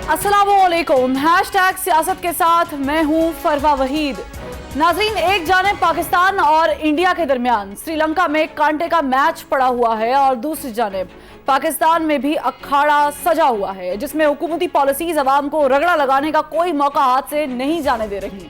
अस्सलामुअलैकुम। हैशटैग सियासत के साथ मैं हूं फरवा वहीद। नाजरीन, एक जानिब पाकिस्तान और इंडिया के दरमियान श्रीलंका में कांटे का मैच पड़ा हुआ है और दूसरी जानिब पाकिस्तान में भी अखाड़ा सजा हुआ है, जिसमें हुकूमती पॉलिसीज अवाम को रगड़ा लगाने का कोई मौका हाथ से नहीं जाने दे रही।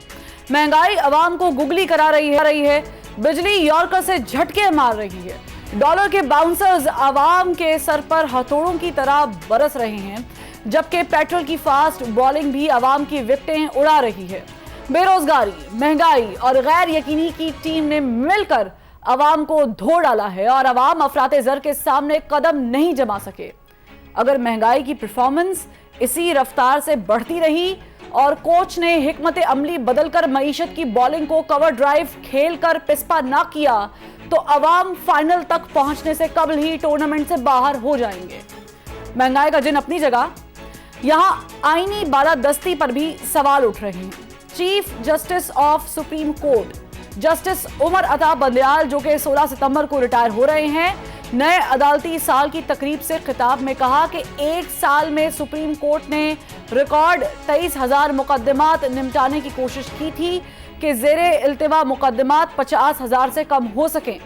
महंगाई अवाम को गुगली करा रही है, बिजली यॉर्कर से झटके मार रही है, डॉलर के बाउंसर्स अवाम के सर पर हथौड़ों की तरह बरस रहे हैं, जबकि पेट्रोल की फास्ट बॉलिंग भी अवाम की विकटें उड़ा रही है। बेरोजगारी, महंगाई और गैर यकीनी की टीम ने मिलकर अवाम को धो डाला है और अवाम अफराते ज़र के सामने कदम नहीं जमा सके। अगर महंगाई की परफॉर्मेंस इसी रफ्तार से बढ़ती रही और कोच ने हिकमत अमली बदलकर मईशत की बॉलिंग को कवर ड्राइव खेलकर पिस्पा ना किया तो अवाम फाइनल तक पहुंचने से कबल ही टूर्नामेंट से बाहर हो जाएंगे। महंगाई का जिन अपनी जगह, यहां आईनी बालादस्ती पर भी सवाल उठ रहे हैं। Chief justice of Supreme Court justice Umar Ata Bandial, जो कि 16 सितंबर को रिटायर हो रहे हैं, नए अदालती साल की तकरीब से खिताब में कहा कि एक साल में सुप्रीम कोर्ट ने रिकॉर्ड 23,000 मुकदमात निपटाने की कोशिश की थी कि ज़ेरे इल्तिवा मुकदमात 50,000 से कम हो सकें।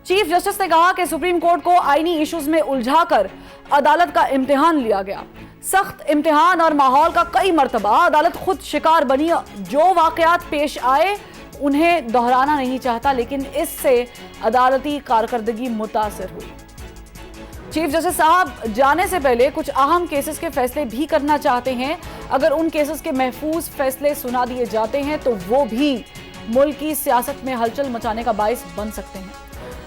चीफ जस्टिस ने कहा कि सुप्रीम कोर्ट को आईनी इश्यूज में उलझाकर अदालत का इम्तिहान लिया गया। सख्त इम्तिहान और माहौल का कई मर्तबा अदालत खुद शिकार बनी। जो वाकयात पेश आए उन्हें दोहराना नहीं चाहता, लेकिन इससे अदालती कारकर्दगी मुतासिर हुई। चीफ जस्टिस साहब जाने से पहले कुछ अहम केसेस के फैसले भी करना चाहते हैं। अगर उन केसेस के महफूज फैसले सुना दिए जाते हैं तो वो भी मुल्क की सियासत में हलचल मचाने का बाइस बन सकते हैं।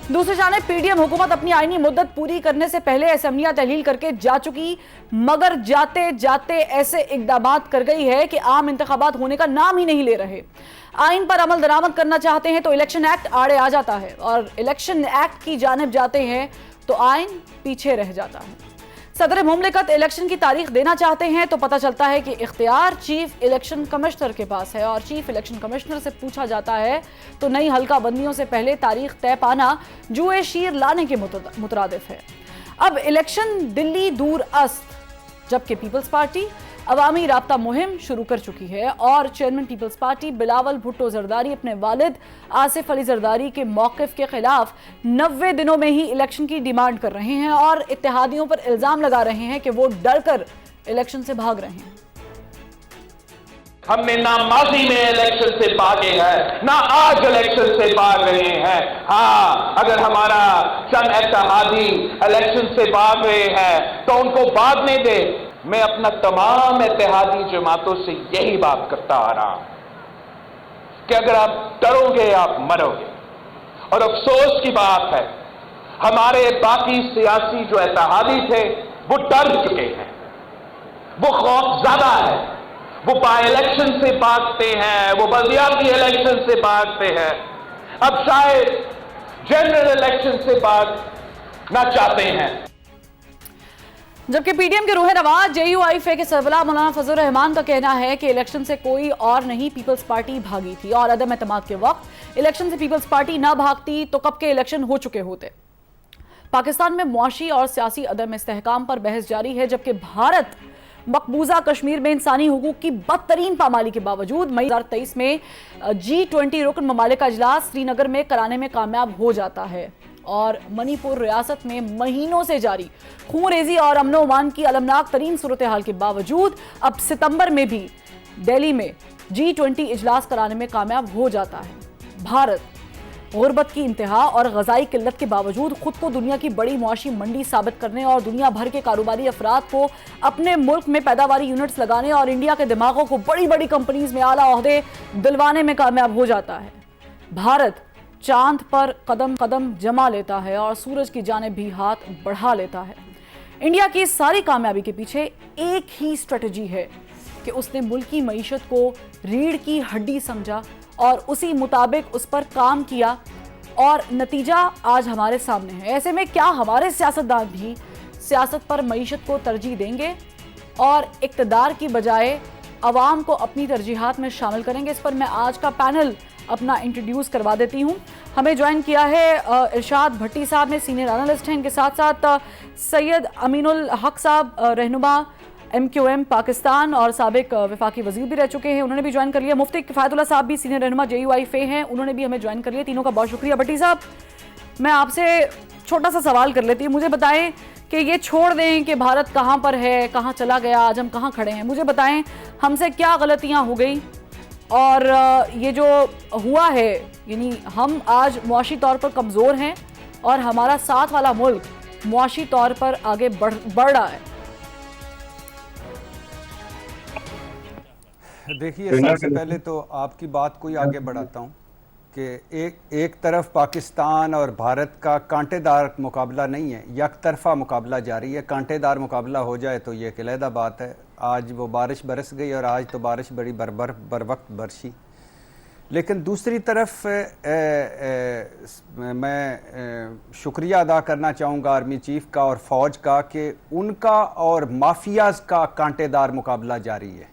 दूसरी जानिब पीडीएम हुकूमत अपनी आईनी मुद्दत पूरी करने से पहले असेंबलियां तहलील करके जा चुकी, मगर जाते जाते ऐसे इकदामात कर गई है कि आम इंतखाबात होने का नाम ही नहीं ले रहे। आइन पर अमल दरामद करना चाहते हैं तो इलेक्शन एक्ट आड़े आ जाता है, और इलेक्शन एक्ट की जानिब जाते हैं तो आइन पीछे रह जाता है। सदर मुमलिकत इलेक्शन की तारीख देना चाहते हैं तो पता चलता है कि इख्तियार चीफ इलेक्शन कमिश्नर के पास है, और चीफ इलेक्शन कमिश्नर से पूछा जाता है तो नई हल्का बंदियों से पहले तारीख तय पाना जुए शीर लाने के मुतरादिफ है। अब इलेक्शन दिल्ली दूर अस्त, जबकि पीपल्स पार्टी अवामी राब्ता मुहिम शुरू कर चुकी है और chairman Peoples Party Bilawal Bhutto Zardari अपने वालिद आसिफ अली जरदारी के मौक़िफ़ के खिलाफ 90 दिनों में ही इलेक्शन की डिमांड कर रहे हैं और इत्तेहादियों पर इल्ज़ाम लगा रहे हैं कि वो डर कर इलेक्शन से भाग रहे हैं। हमने ना माजी में इलेक्शन से भागे हैं, ना आज इलेक्शन से भाग रहे हैं। हाँ, अगर हमारा चंद इत्तेहादी इलेक्शन से भाग रहे हैं तो उनको भागने दे। मैं अपना तमाम इत्तेहादी जमातों से यही बात करता आ रहा हूं कि अगर आप डरोगे आप मरोगे। और अफसोस की बात है, हमारे बाकी सियासी जो इत्तेहादी थे वो डर चुके हैं, वो खौफ ज्यादा है, वो बाई इलेक्शन से भागते हैं, वो बल्दियाती इलेक्शन से भागते हैं, अब शायद जनरल इलेक्शन से भागना चाहते हैं। जबकि पीडीएम के रूह नवाज जेयूआईफे के सरबराह मौलाना फजल रहमान का कहना है कि इलेक्शन से कोई और नहीं, पीपल्स पार्टी भागी थी, और अदम एतमाद के वक्त इलेक्शन से पीपल्स पार्टी ना भागती तो कब के इलेक्शन हो चुके होते। पाकिस्तान में मुआशी और सियासी अदम इस्तेहकाम पर बहस जारी है, जबकि भारत मकबूजा कश्मीर में इंसानी हुकूक की बदतरीन पामाली के बावजूद मई 2023 में G20 रुकन ममालिक का इजलास श्रीनगर में कराने में कामयाब हो जाता है, और मणिपुर रियासत में महीनों से जारी खूनरेजी और अमनो अमान की अलमनाक तरीन सूरत हाल के बावजूद अब सितंबर में भी दिल्ली में G20 इजलास कराने में कामयाब हो जाता है। भारत गुर्बत की इंतहा और गजाई किल्लत के बावजूद खुद को दुनिया की बड़ी मुआशी मंडी साबित करने और दुनिया भर के कारोबारी अफराद को अपने मुल्क में पैदावारी यूनिट्स लगाने और इंडिया के दिमागों को बड़ी बड़ी कंपनीज में आला ओहदे दिलवाने में कामयाब हो जाता है। भारत चांद पर कदम कदम जमा लेता है और सूरज की जानिब भी हाथ बढ़ा लेता है। इंडिया की इस सारी कामयाबी के पीछे एक ही स्ट्रेटजी है कि उसने मुल्क की मईशत को रीढ़ की हड्डी समझा और उसी मुताबिक उस पर काम किया, और नतीजा आज हमारे सामने है। ऐसे में क्या हमारे सियासतदान भी सियासत पर मईशत को तरजीह देंगे और इक़्तिदार की बजाय अवाम को अपनी तरजीहात में शामिल करेंगे? इस पर मैं आज का पैनल अपना इंट्रोड्यूस करवा देती हूँ। हमें ज्वाइन किया है इरशाद भट्टी साहब ने, सीनियर एनालिस्ट हैं। इनके साथ साथ सैयद अमीनुल हक साहब रहनुमा MQM पाकिस्तान और साबिक वफाकी वजीर भी रह चुके हैं, उन्होंने भी ज्वाइन कर लिया। मुफ्ती किफ़ायतुल्लाह साहब भी सीनियर रहनुमा JUI फे हैं, उन्होंने भी हमें ज्वाइन कर लिया। तीनों का बहुत शुक्रिया। भट्टी साहब, मैं आपसे छोटा सा सवाल कर लेती हूँ, मुझे बताएं कि ये छोड़ दें कि भारत कहाँ पर है, कहाँ चला गया, आज हम कहाँ खड़े हैं, मुझे बताएं हमसे क्या गलतियाँ हो गई और ये जो हुआ है, यानी हम आज मुआशी तौर पर कमज़ोर हैं और हमारा साथ वाला मुल्क मुआशी तौर पर आगे बढ़ रहा है। देखिए, सबसे पहले तो आपकी बात को ही आगे बढ़ाता हूँ कि एक तरफ पाकिस्तान और भारत का कांटेदार मुकाबला नहीं है, एक तरफा मुकाबला जारी है। कांटेदार मुकाबला हो जाए तो ये एक अलहदा बात है। आज वो बारिश बरस गई और आज तो बारिश बड़ी बर वक्त बरसी। लेकिन दूसरी तरफ मैं शुक्रिया अदा करना चाहूँगा आर्मी चीफ का और फ़ौज का कि उनका और माफियाज का कांटेदार मुकाबला जारी है।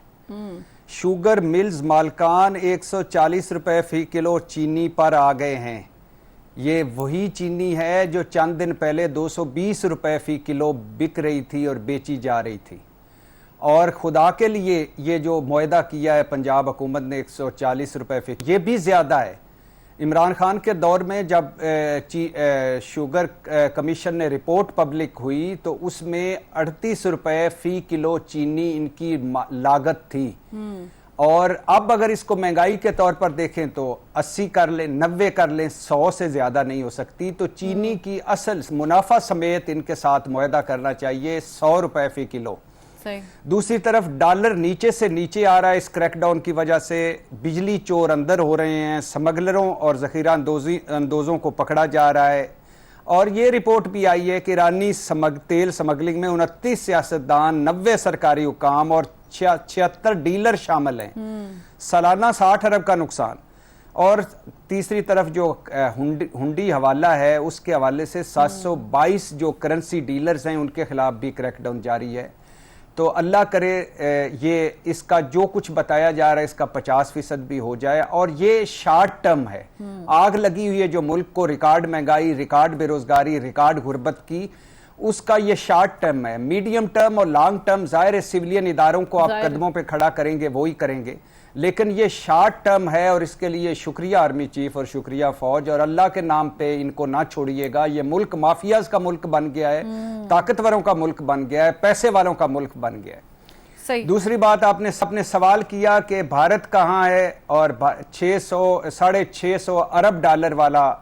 शुगर मिल्स मालकान 140 रुपए फी किलो चीनी पर आ गए हैं। ये वही चीनी है जो चंद दिन पहले 220 रुपए फी किलो बिक रही थी और बेची जा रही थी। और खुदा के लिए ये जो मुआहदा किया है पंजाब हुकूमत ने 140 रुपए फी, ये भी ज़्यादा है। इमरान खान के दौर में जब शुगर कमीशन ने रिपोर्ट पब्लिक हुई तो उसमें 38 रुपए फी किलो चीनी इनकी लागत थी। और अब अगर इसको महंगाई के तौर पर देखें तो 80 कर लें, 90 कर लें, 100 से ज़्यादा नहीं हो सकती। तो चीनी की असल मुनाफा समेत इनके साथ मुआहदा करना चाहिए 100 रुपए फी किलो। दूसरी तरफ डॉलर नीचे से नीचे आ रहा है। इस क्रैकडाउन की वजह से बिजली चोर अंदर हो रहे हैं, स्मगलरों और ज़ख़ीरा अंदोज़ों को पकड़ा जा रहा है। और ये रिपोर्ट भी आई है कि ईरानी तेल स्मगलिंग में 29 सियासतदान, 90 सरकारी हुकाम और 76 डीलर शामिल हैं। सालाना 60 अरब का नुकसान। और तीसरी तरफ जो हुंडी हवाला है उसके हवाले से 722 जो करेंसी डीलर्स हैं उनके खिलाफ भी क्रैकडाउन जारी है। तो अल्लाह करे ये इसका जो कुछ बताया जा रहा है इसका 50% भी हो जाए। और ये शॉर्ट टर्म है। आग लगी हुई है जो मुल्क को, रिकॉर्ड महंगाई, रिकॉर्ड बेरोजगारी, रिकॉर्ड गुर्बत की, उसका ये शॉर्ट टर्म है। मीडियम टर्म और लॉन्ग टर्म ज़ाहिर है सिविलियन इदारों को आप कदमों पे खड़ा करेंगे वो ही करेंगे, लेकिन ये शॉर्ट टर्म है। और इसके लिए शुक्रिया आर्मी चीफ और शुक्रिया फौज, और अल्लाह के नाम पे इनको ना छोड़िएगा। ये मुल्क माफियाज का मुल्क बन गया है, ताकतवरों का मुल्क बन गया है, पैसे वालों का मुल्क बन गया है। सही। दूसरी बात, आपने सबने सवाल किया कि भारत कहाँ है और 650 अरब डॉलर वाला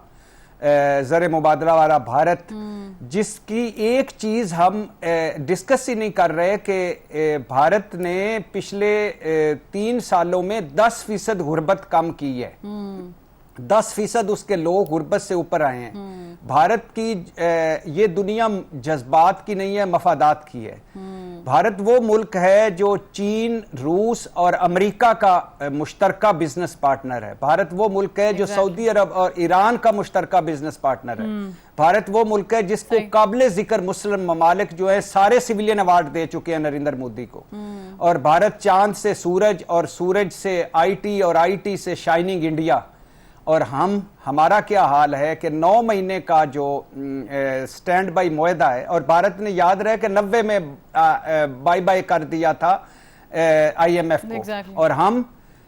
ज़र मुबादला वाला भारत, जिसकी एक चीज़ हम डिस्कस ही नहीं कर रहे कि भारत ने पिछले 3 सालों में 10% गुर्बत कम की है। 10% उसके लोग गुर्बत से ऊपर आए हैं। भारत की ये दुनिया जज्बात की नहीं है, मफादात की है। भारत वो मुल्क है जो चीन, रूस और अमेरिका का मुश्तरका बिजनेस पार्टनर है। भारत वो मुल्क है जो सऊदी अरब और ईरान का मुश्तरका बिजनेस पार्टनर है। भारत वो मुल्क है जिसको काबिल जिक्र मुस्लिम ममालिक जो है सारे सिविलियन अवार्ड दे चुके हैं नरेंद्र मोदी को। और भारत चांद से सूरज और सूरज से IT और IT से शाइनिंग इंडिया। और हमारा क्या हाल है कि 9 महीने का जो स्टैंड बाई मुआहदा है, और भारत ने याद रहे कि 90 में बाय बाय कर दिया था IMF को। और हम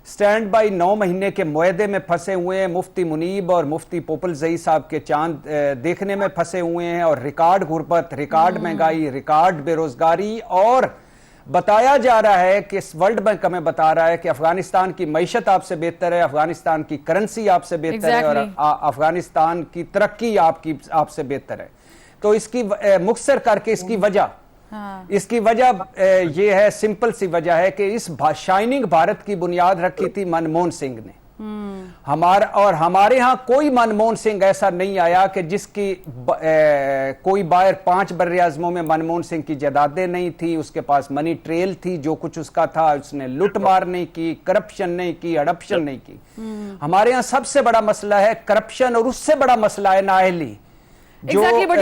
स्टैंड बाई 9 महीने के मुआहदे में फंसे हुए हैं। मुफ्ती मुनीब और मुफ्ती पोपल जई साहब के चांद देखने में फंसे हुए हैं। और रिकॉर्ड गुर्बत, रिकॉर्ड महंगाई, रिकॉर्ड बेरोजगारी। और बताया जा रहा है कि वर्ल्ड बैंक हमें बता रहा है कि अफगानिस्तान की मईशत आपसे बेहतर है, अफगानिस्तान की करेंसी आपसे बेहतर है, और अफगानिस्तान की तरक्की आपसे बेहतर है। तो इसकी मुख्तसर करके इसकी वजह ये है, सिंपल सी वजह है कि इस शाइनिंग भारत की बुनियाद रखी थी मनमोहन सिंह ने। हमारे यहाँ कोई मनमोहन सिंह ऐसा नहीं आया कि जिसकी कोई बाहर 5 बर्रे-ए-आज़मों में मनमोहन सिंह की जायदादें नहीं थी, उसके पास मनी ट्रेल थी, जो कुछ उसका था उसने लूट मार नहीं की, करप्शन नहीं की, हड़प्शन नहीं की। हमारे यहाँ सबसे बड़ा मसला है करप्शन, और उससे बड़ा मसला है नाअहली। Exactly, but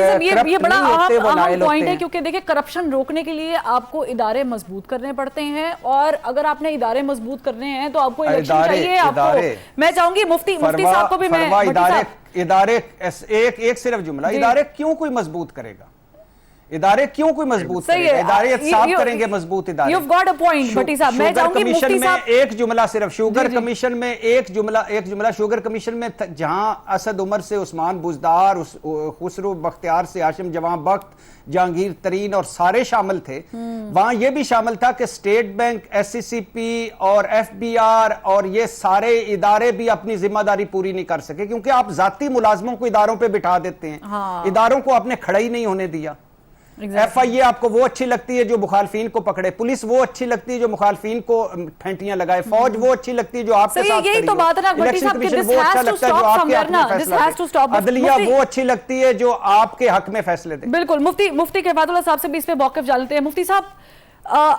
ये बड़ा अहम पॉइंट है, क्योंकि देखिए करप्शन रोकने के लिए आपको इदारे मजबूत करने पड़ते हैं, और अगर आपने इदारे मजबूत करने हैं तो आपको इलेक्शन चाहिए। आपको मैं चाहूंगी मुफ्ती साहब को भी मैं इदारे एक सिर्फ जुमला, इदारे क्यों कोई मजबूत करेगा? ادارے کیوں کوئی مضبوط کریں گے؟ ادارے صاف کریں گے مضبوط ادارے. You've got a point, بھٹی صاحب. میں چاہوں گی مفتی صاحب ایک جملہ صرف شوگر کمیشن میں ایک جملہ شوگر کمیشن میں جہاں اسد عمر سے عثمان بزدار، خسرو بختیار سے ہاشم جوان بخت، جہانگیر ترین اور سارے شامل تھے، وہاں یہ بھی شامل تھا کہ اسٹیٹ بینک، ایس سی سی پی اور ایف بی آر اور یہ سارے ادارے بھی اپنی ذمہ داری پوری نہیں کر سکے، کیونکہ آپ ذاتی ملازموں کو اداروں پہ بٹھا دیتے ہیں. اداروں کو آپ نے کھڑا ہی نہیں ہونے دیا. ایف آئی اے آپ کو وہ اچھی لگتی ہے جو مخالفین کو پکڑے، پولیس وہ اچھی لگتی ہے جو مخالفین کو پھینٹیاں لگائے، فوج وہ اچھی لگتی ہے جو آپ کے ساتھ یہی تو بات ہے نا بھٹی صاحب کہ this has to stop. عدلیہ وہ اچھی لگتی ہے جو آپ کے حق میں فیصلے دے. بالکل. مفتی کفایت اللہ صاحب سے بھی اس پہ موقف جان لیتے ہیں. مفتی صاحب،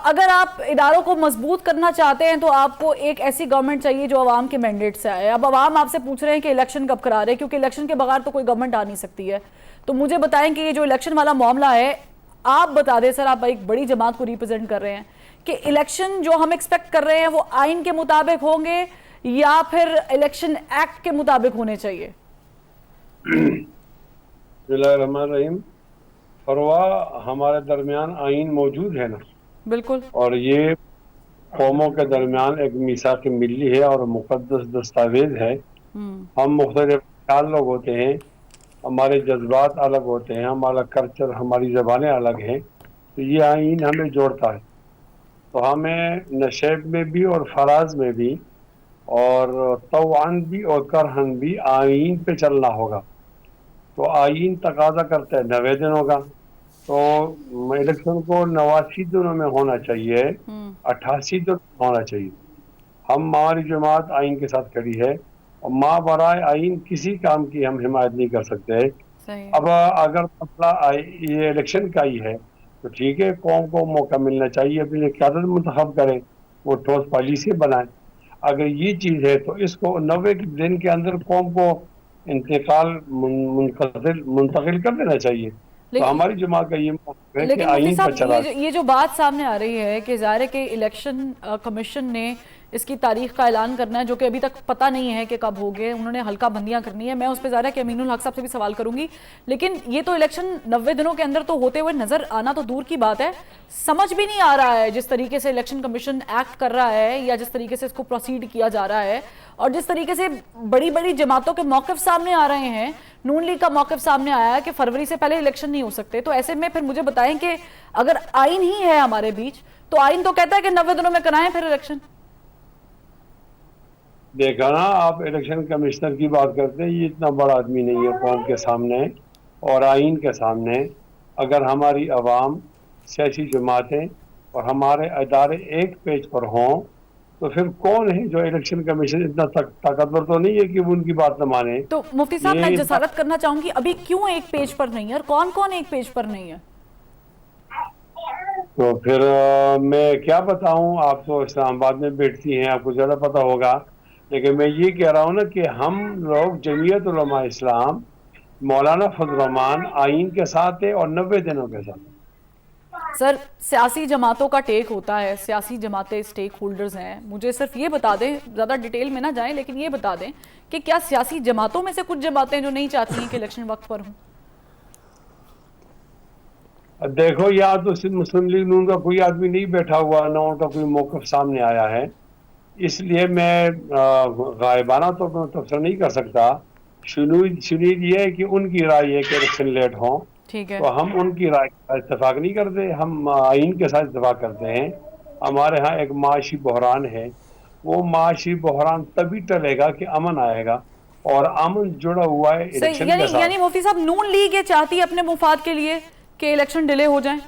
اگر آپ اداروں کو مضبوط کرنا چاہتے ہیں تو آپ کو ایک ایسی گورنمنٹ چاہیے جو عوام کے مینڈیٹ سے آئے. اب عوام آپ سے پوچھ رہے ہیں کہ الیکشن کب کرا رہے، کیونکہ الیکشن کے بغیر تو کوئی گورنمنٹ آ نہیں سکتی ہے. تو مجھے بتائیں کہ یہ جو الیکشن والا معاملہ ہے، آپ بتا دیں سر، آپ ایک بڑی جماعت کو ریپرزینٹ کر رہے ہیں، کہ الیکشن جو ہم ایکسپیکٹ کر رہے ہیں وہ آئین کے مطابق ہوں گے یا پھر الیکشن ایکٹ کے مطابق ہونے چاہیے؟ بسم اللہ الرحمن الرحیم. فروا ہمارے درمیان آئین موجود ہے نا. بالکل. اور یہ قوموں کے درمیان ایک میثاق ملی ہے اور مقدس دستاویز ہے. ہم مختلف خیال لوگ ہوتے ہیں، ہمارے جذبات الگ ہوتے ہیں، ہمارا کلچر، ہماری زبانیں الگ ہیں، تو یہ آئین ہمیں جوڑتا ہے. تو ہمیں نشیب میں بھی اور فراز میں بھی اور طوعاً بھی اور کرہن بھی آئین پہ چلنا ہوگا. تو آئین تقاضا کرتا ہے 90 دنوں کا، تو الیکشن کو 89 دنوں میں ہونا چاہیے، 88 دنوں میں ہونا چاہیے. ہماری جماعت آئین کے ساتھ کھڑی ہے اور ماں برائے آئین کسی کام کی ہم حمایت نہیں کر سکتے. اب اگر مسئلہ یہ الیکشن کا ہی ہے تو ٹھیک ہے، قوم کو موقع ملنا چاہیے اپنی قیادت منتخب کریں، وہ ٹھوس پالیسی بنائیں. اگر یہ چیز ہے تو اس کو 90 دن کے اندر قوم کو انتقال منتقل کر دینا چاہیے. تو ہماری جماعت کا یہ موقف ہے کہ آئین پر چلا. یہ جو بات سامنے آ رہی ہے کہ ظاہر ہے کہ الیکشن کمیشن نے اس کی تاریخ کا اعلان کرنا ہے، جو کہ ابھی تک پتہ نہیں ہے کہ کب ہوگے. انہوں نے حلقہ بندیاں کرنی ہے. میں اس پہ ظاہر ہے کہ امین الحق صاحب سے بھی سوال کروں گی، لیکن یہ تو الیکشن 90 دنوں کے اندر تو ہوتے ہوئے نظر آنا تو دور کی بات ہے. سمجھ بھی نہیں آ رہا ہے جس طریقے سے الیکشن کمیشن ایکٹ کر رہا ہے یا جس طریقے سے اس کو پروسیڈ کیا جا رہا ہے، اور جس طریقے سے بڑی بڑی جماعتوں کے موقف سامنے آ رہے ہیں. نون لیگ کا موقف سامنے آیا ہے کہ فروری سے پہلے الیکشن نہیں ہو سکتے. تو ایسے میں پھر مجھے بتائیں کہ اگر آئین ہی ہے ہمارے بیچ، تو آئین تو کہتا ہے کہ 90 دنوں میں کرائیں پھر الیکشن. دیکھا نا، آپ الیکشن کمشنر کی بات کرتے ہیں، یہ اتنا بڑا آدمی نہیں ہے قوم کے سامنے اور آئین کے سامنے. اگر ہماری عوام، سیاسی جماعتیں اور ہمارے ادارے ایک پیج پر ہوں تو پھر کون ہے جو الیکشن کمیشن اتنا طاقتور تو نہیں ہے کہ وہ ان کی بات نہ مانے. تو مفتی صاحب میں جسارت کرنا چاہوں گی، ابھی کیوں ایک پیج پر نہیں ہے اور کون کون ایک پیج پر نہیں ہے؟ تو پھر میں کیا بتاؤں، آپ تو اسلام آباد میں بیٹھتی ہیں، آپ کو زیادہ پتہ ہوگا. لیکن میں یہ کہہ رہا ہوں نا کہ ہم لوگ جمعیت علماء اسلام مولانا فضل الرحمان آئین کے ساتھ ہے اور 90 دنوں کے ساتھ. سر، سیاسی جماعتوں کا ٹیک ہوتا ہے، سیاسی جماعتیں سٹیک ہولڈرز ہیں. مجھے صرف یہ بتا دیں، زیادہ ڈیٹیل میں نہ جائیں، لیکن یہ بتا دیں کہ کیا سیاسی جماعتوں میں سے کچھ جماعتیں جو نہیں چاہتی ہیں کہ الیکشن وقت پر ہوں؟ دیکھو، یا تو مسلم لیگ نون کا کوئی آدمی نہیں بیٹھا ہوا، نہ ان کا کوئی موقف سامنے آیا ہے، اس لیے میں غائبانہ تو تبصرہ نہیں کر سکتا. شنید یہ ہے کہ ان کی رائے ہے کہ الیکشن لیٹ ہوں، تو ہم ان کی رائے کا اتفاق نہیں کرتے، ہم آئین کے ساتھ اتفاق کرتے ہیں. ہمارے ہاں ایک معاشی بحران ہے، وہ معاشی بحران تبھی ٹلے گا کہ امن آئے گا، اور امن جڑا ہوا ہے الیکشن کے ساتھ. یعنی مفتی صاحب، نون لیگ یہ چاہتی ہے اپنے مفاد کے لیے کہ الیکشن ڈیلے ہو جائیں؟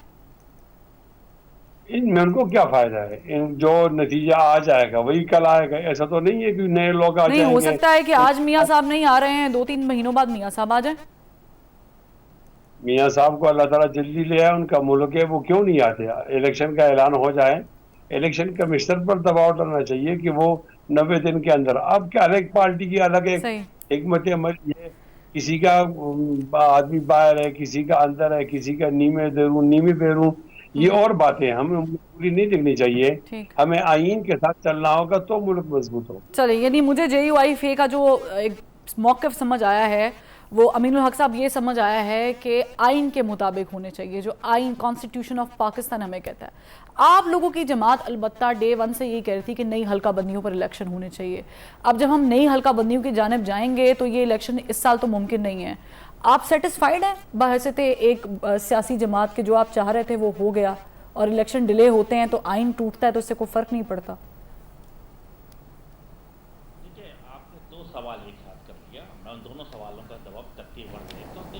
ان میں ان کو کیا فائدہ ہے؟ جو نتیجہ آ جائے گا وہی کل آئے گا. ایسا تو نہیں ہے کہ نئے لوگ آ جائیں گے. نہیں ہو سکتا ہے کہ آج میاں صاحب نہیں آ رہے ہیں، 2-3 مہینوں بعد میاں صاحب آ جائیں؟ میاں صاحب کو اللہ تعالیٰ جلدی لے آئے، ان کا ملک ہے، وہ کیوں نہیں آتے؟ الیکشن کا اعلان ہو جائے، الیکشن کمشنر پر دباؤ ڈالنا چاہیے کہ وہ 90 دن کے اندر. اب کیا، ہر ایک پارٹی کی الگ ایک حکمت عملی ہے. کسی کا آدمی باہر ہے، کسی کا اندر ہے، کسی کا نیمے درون نیمے بیرون، یہ اور باتیں ہمیں پوری نہیں دیکھنی چاہیے. ہمیں آئین کے ساتھ چلنا ہوگا تو ملک مضبوط ہوگا. چلے، یعنی مجھے جے یو آئی فے کا جو ایک موقف سمجھ آیا ہے وہ امین الحق صاحب یہ سمجھ آیا ہے کہ آئین کے مطابق ہونے چاہیے، جو آئین کانسٹیٹیوشن آف پاکستان ہمیں کہتا ہے۔ آپ لوگوں کی جماعت البتہ ڈے ون سے یہ کہہ رہی تھی کہ نئی حلقہ بندیوں پر الیکشن ہونے چاہیے۔ اب جب ہم نئی حلقہ بندیوں کی جانب جائیں گے تو یہ الیکشن اس سال تو ممکن نہیں ہے۔ آپ سیٹسفائیڈ ہیں بحیثیت ایک سیاسی جماعت کے جو آپ چاہ رہے تھے وہ ہو گیا اور الیکشن ڈیلے ہوتے ہیں تو آئین ٹوٹتا ہے تو اس سے کوئی فرق نہیں پڑتا؟ دیکھیے آپ نے دو سوال ایک ساتھ کر لیا، میں ان دونوں سوالوں کا جواب ترتیب بڑھ دیتا ہوں۔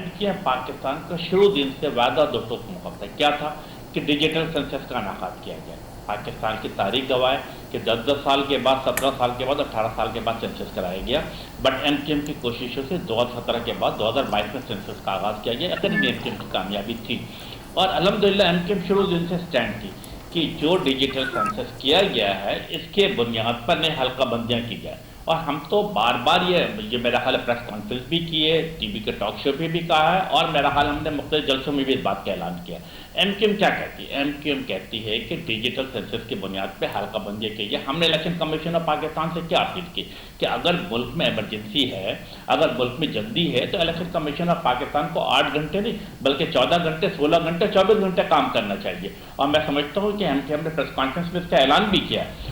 دیکھیے پاکستان کا شروع دن سے وعدہ دو ٹوک مقابلہ کیا تھا کہ ڈیجیٹل سینسس کا انعقاد کیا جائے۔ پاکستان کی تاریخ گواہ ہے کہ 10 سال کے بعد، 17 سال کے بعد، 18 سال کے بعد سینسس کرایا گیا، بٹ ایم کیو ایم کی کوششوں سے 2017 کے بعد 2022 میں سینسس کا آغاز کیا گیا۔ اگر ایم کیو ایم کی کامیابی تھی اور الحمدللہ ایم کیو ایم شروع دن سے سٹینڈ تھی کہ جو ڈیجیٹل سینسس کیا گیا ہے اس کے بنیاد پر نئے حلقہ بندیاں کی جائے۔ اور ہم تو بار بار یہ میرا خیال ہے پریس کانفرنس بھی کی ہے، ٹی وی کے ٹاک شو پہ بھی کہا ہے، اور میرا خیال ہم نے مختلف جلسوں میں بھی اس بات کا اعلان کیا ہے۔ ایم کیو ایم کیا کہتی ہے؟ ایم کیو ایم کہتی ہے کہ ڈیجیٹل سینسس کی بنیاد پہ حلقہ بندی کی ہے۔ ہم نے الیکشن کمیشن آف پاکستان سے کیا اپیل کی کہ اگر ملک میں ایمرجنسی ہے، اگر ملک میں جلدی ہے تو الیکشن کمیشن آف پاکستان کو 8 گھنٹے نہیں بلکہ 14 گھنٹے، 16 گھنٹے، 24 گھنٹے کام کرنا چاہیے۔ اور میں سمجھتا ہوں کہ ایم کیو ایم نے پریس کانفرنس میں اس کا اعلان بھی کیا ہے۔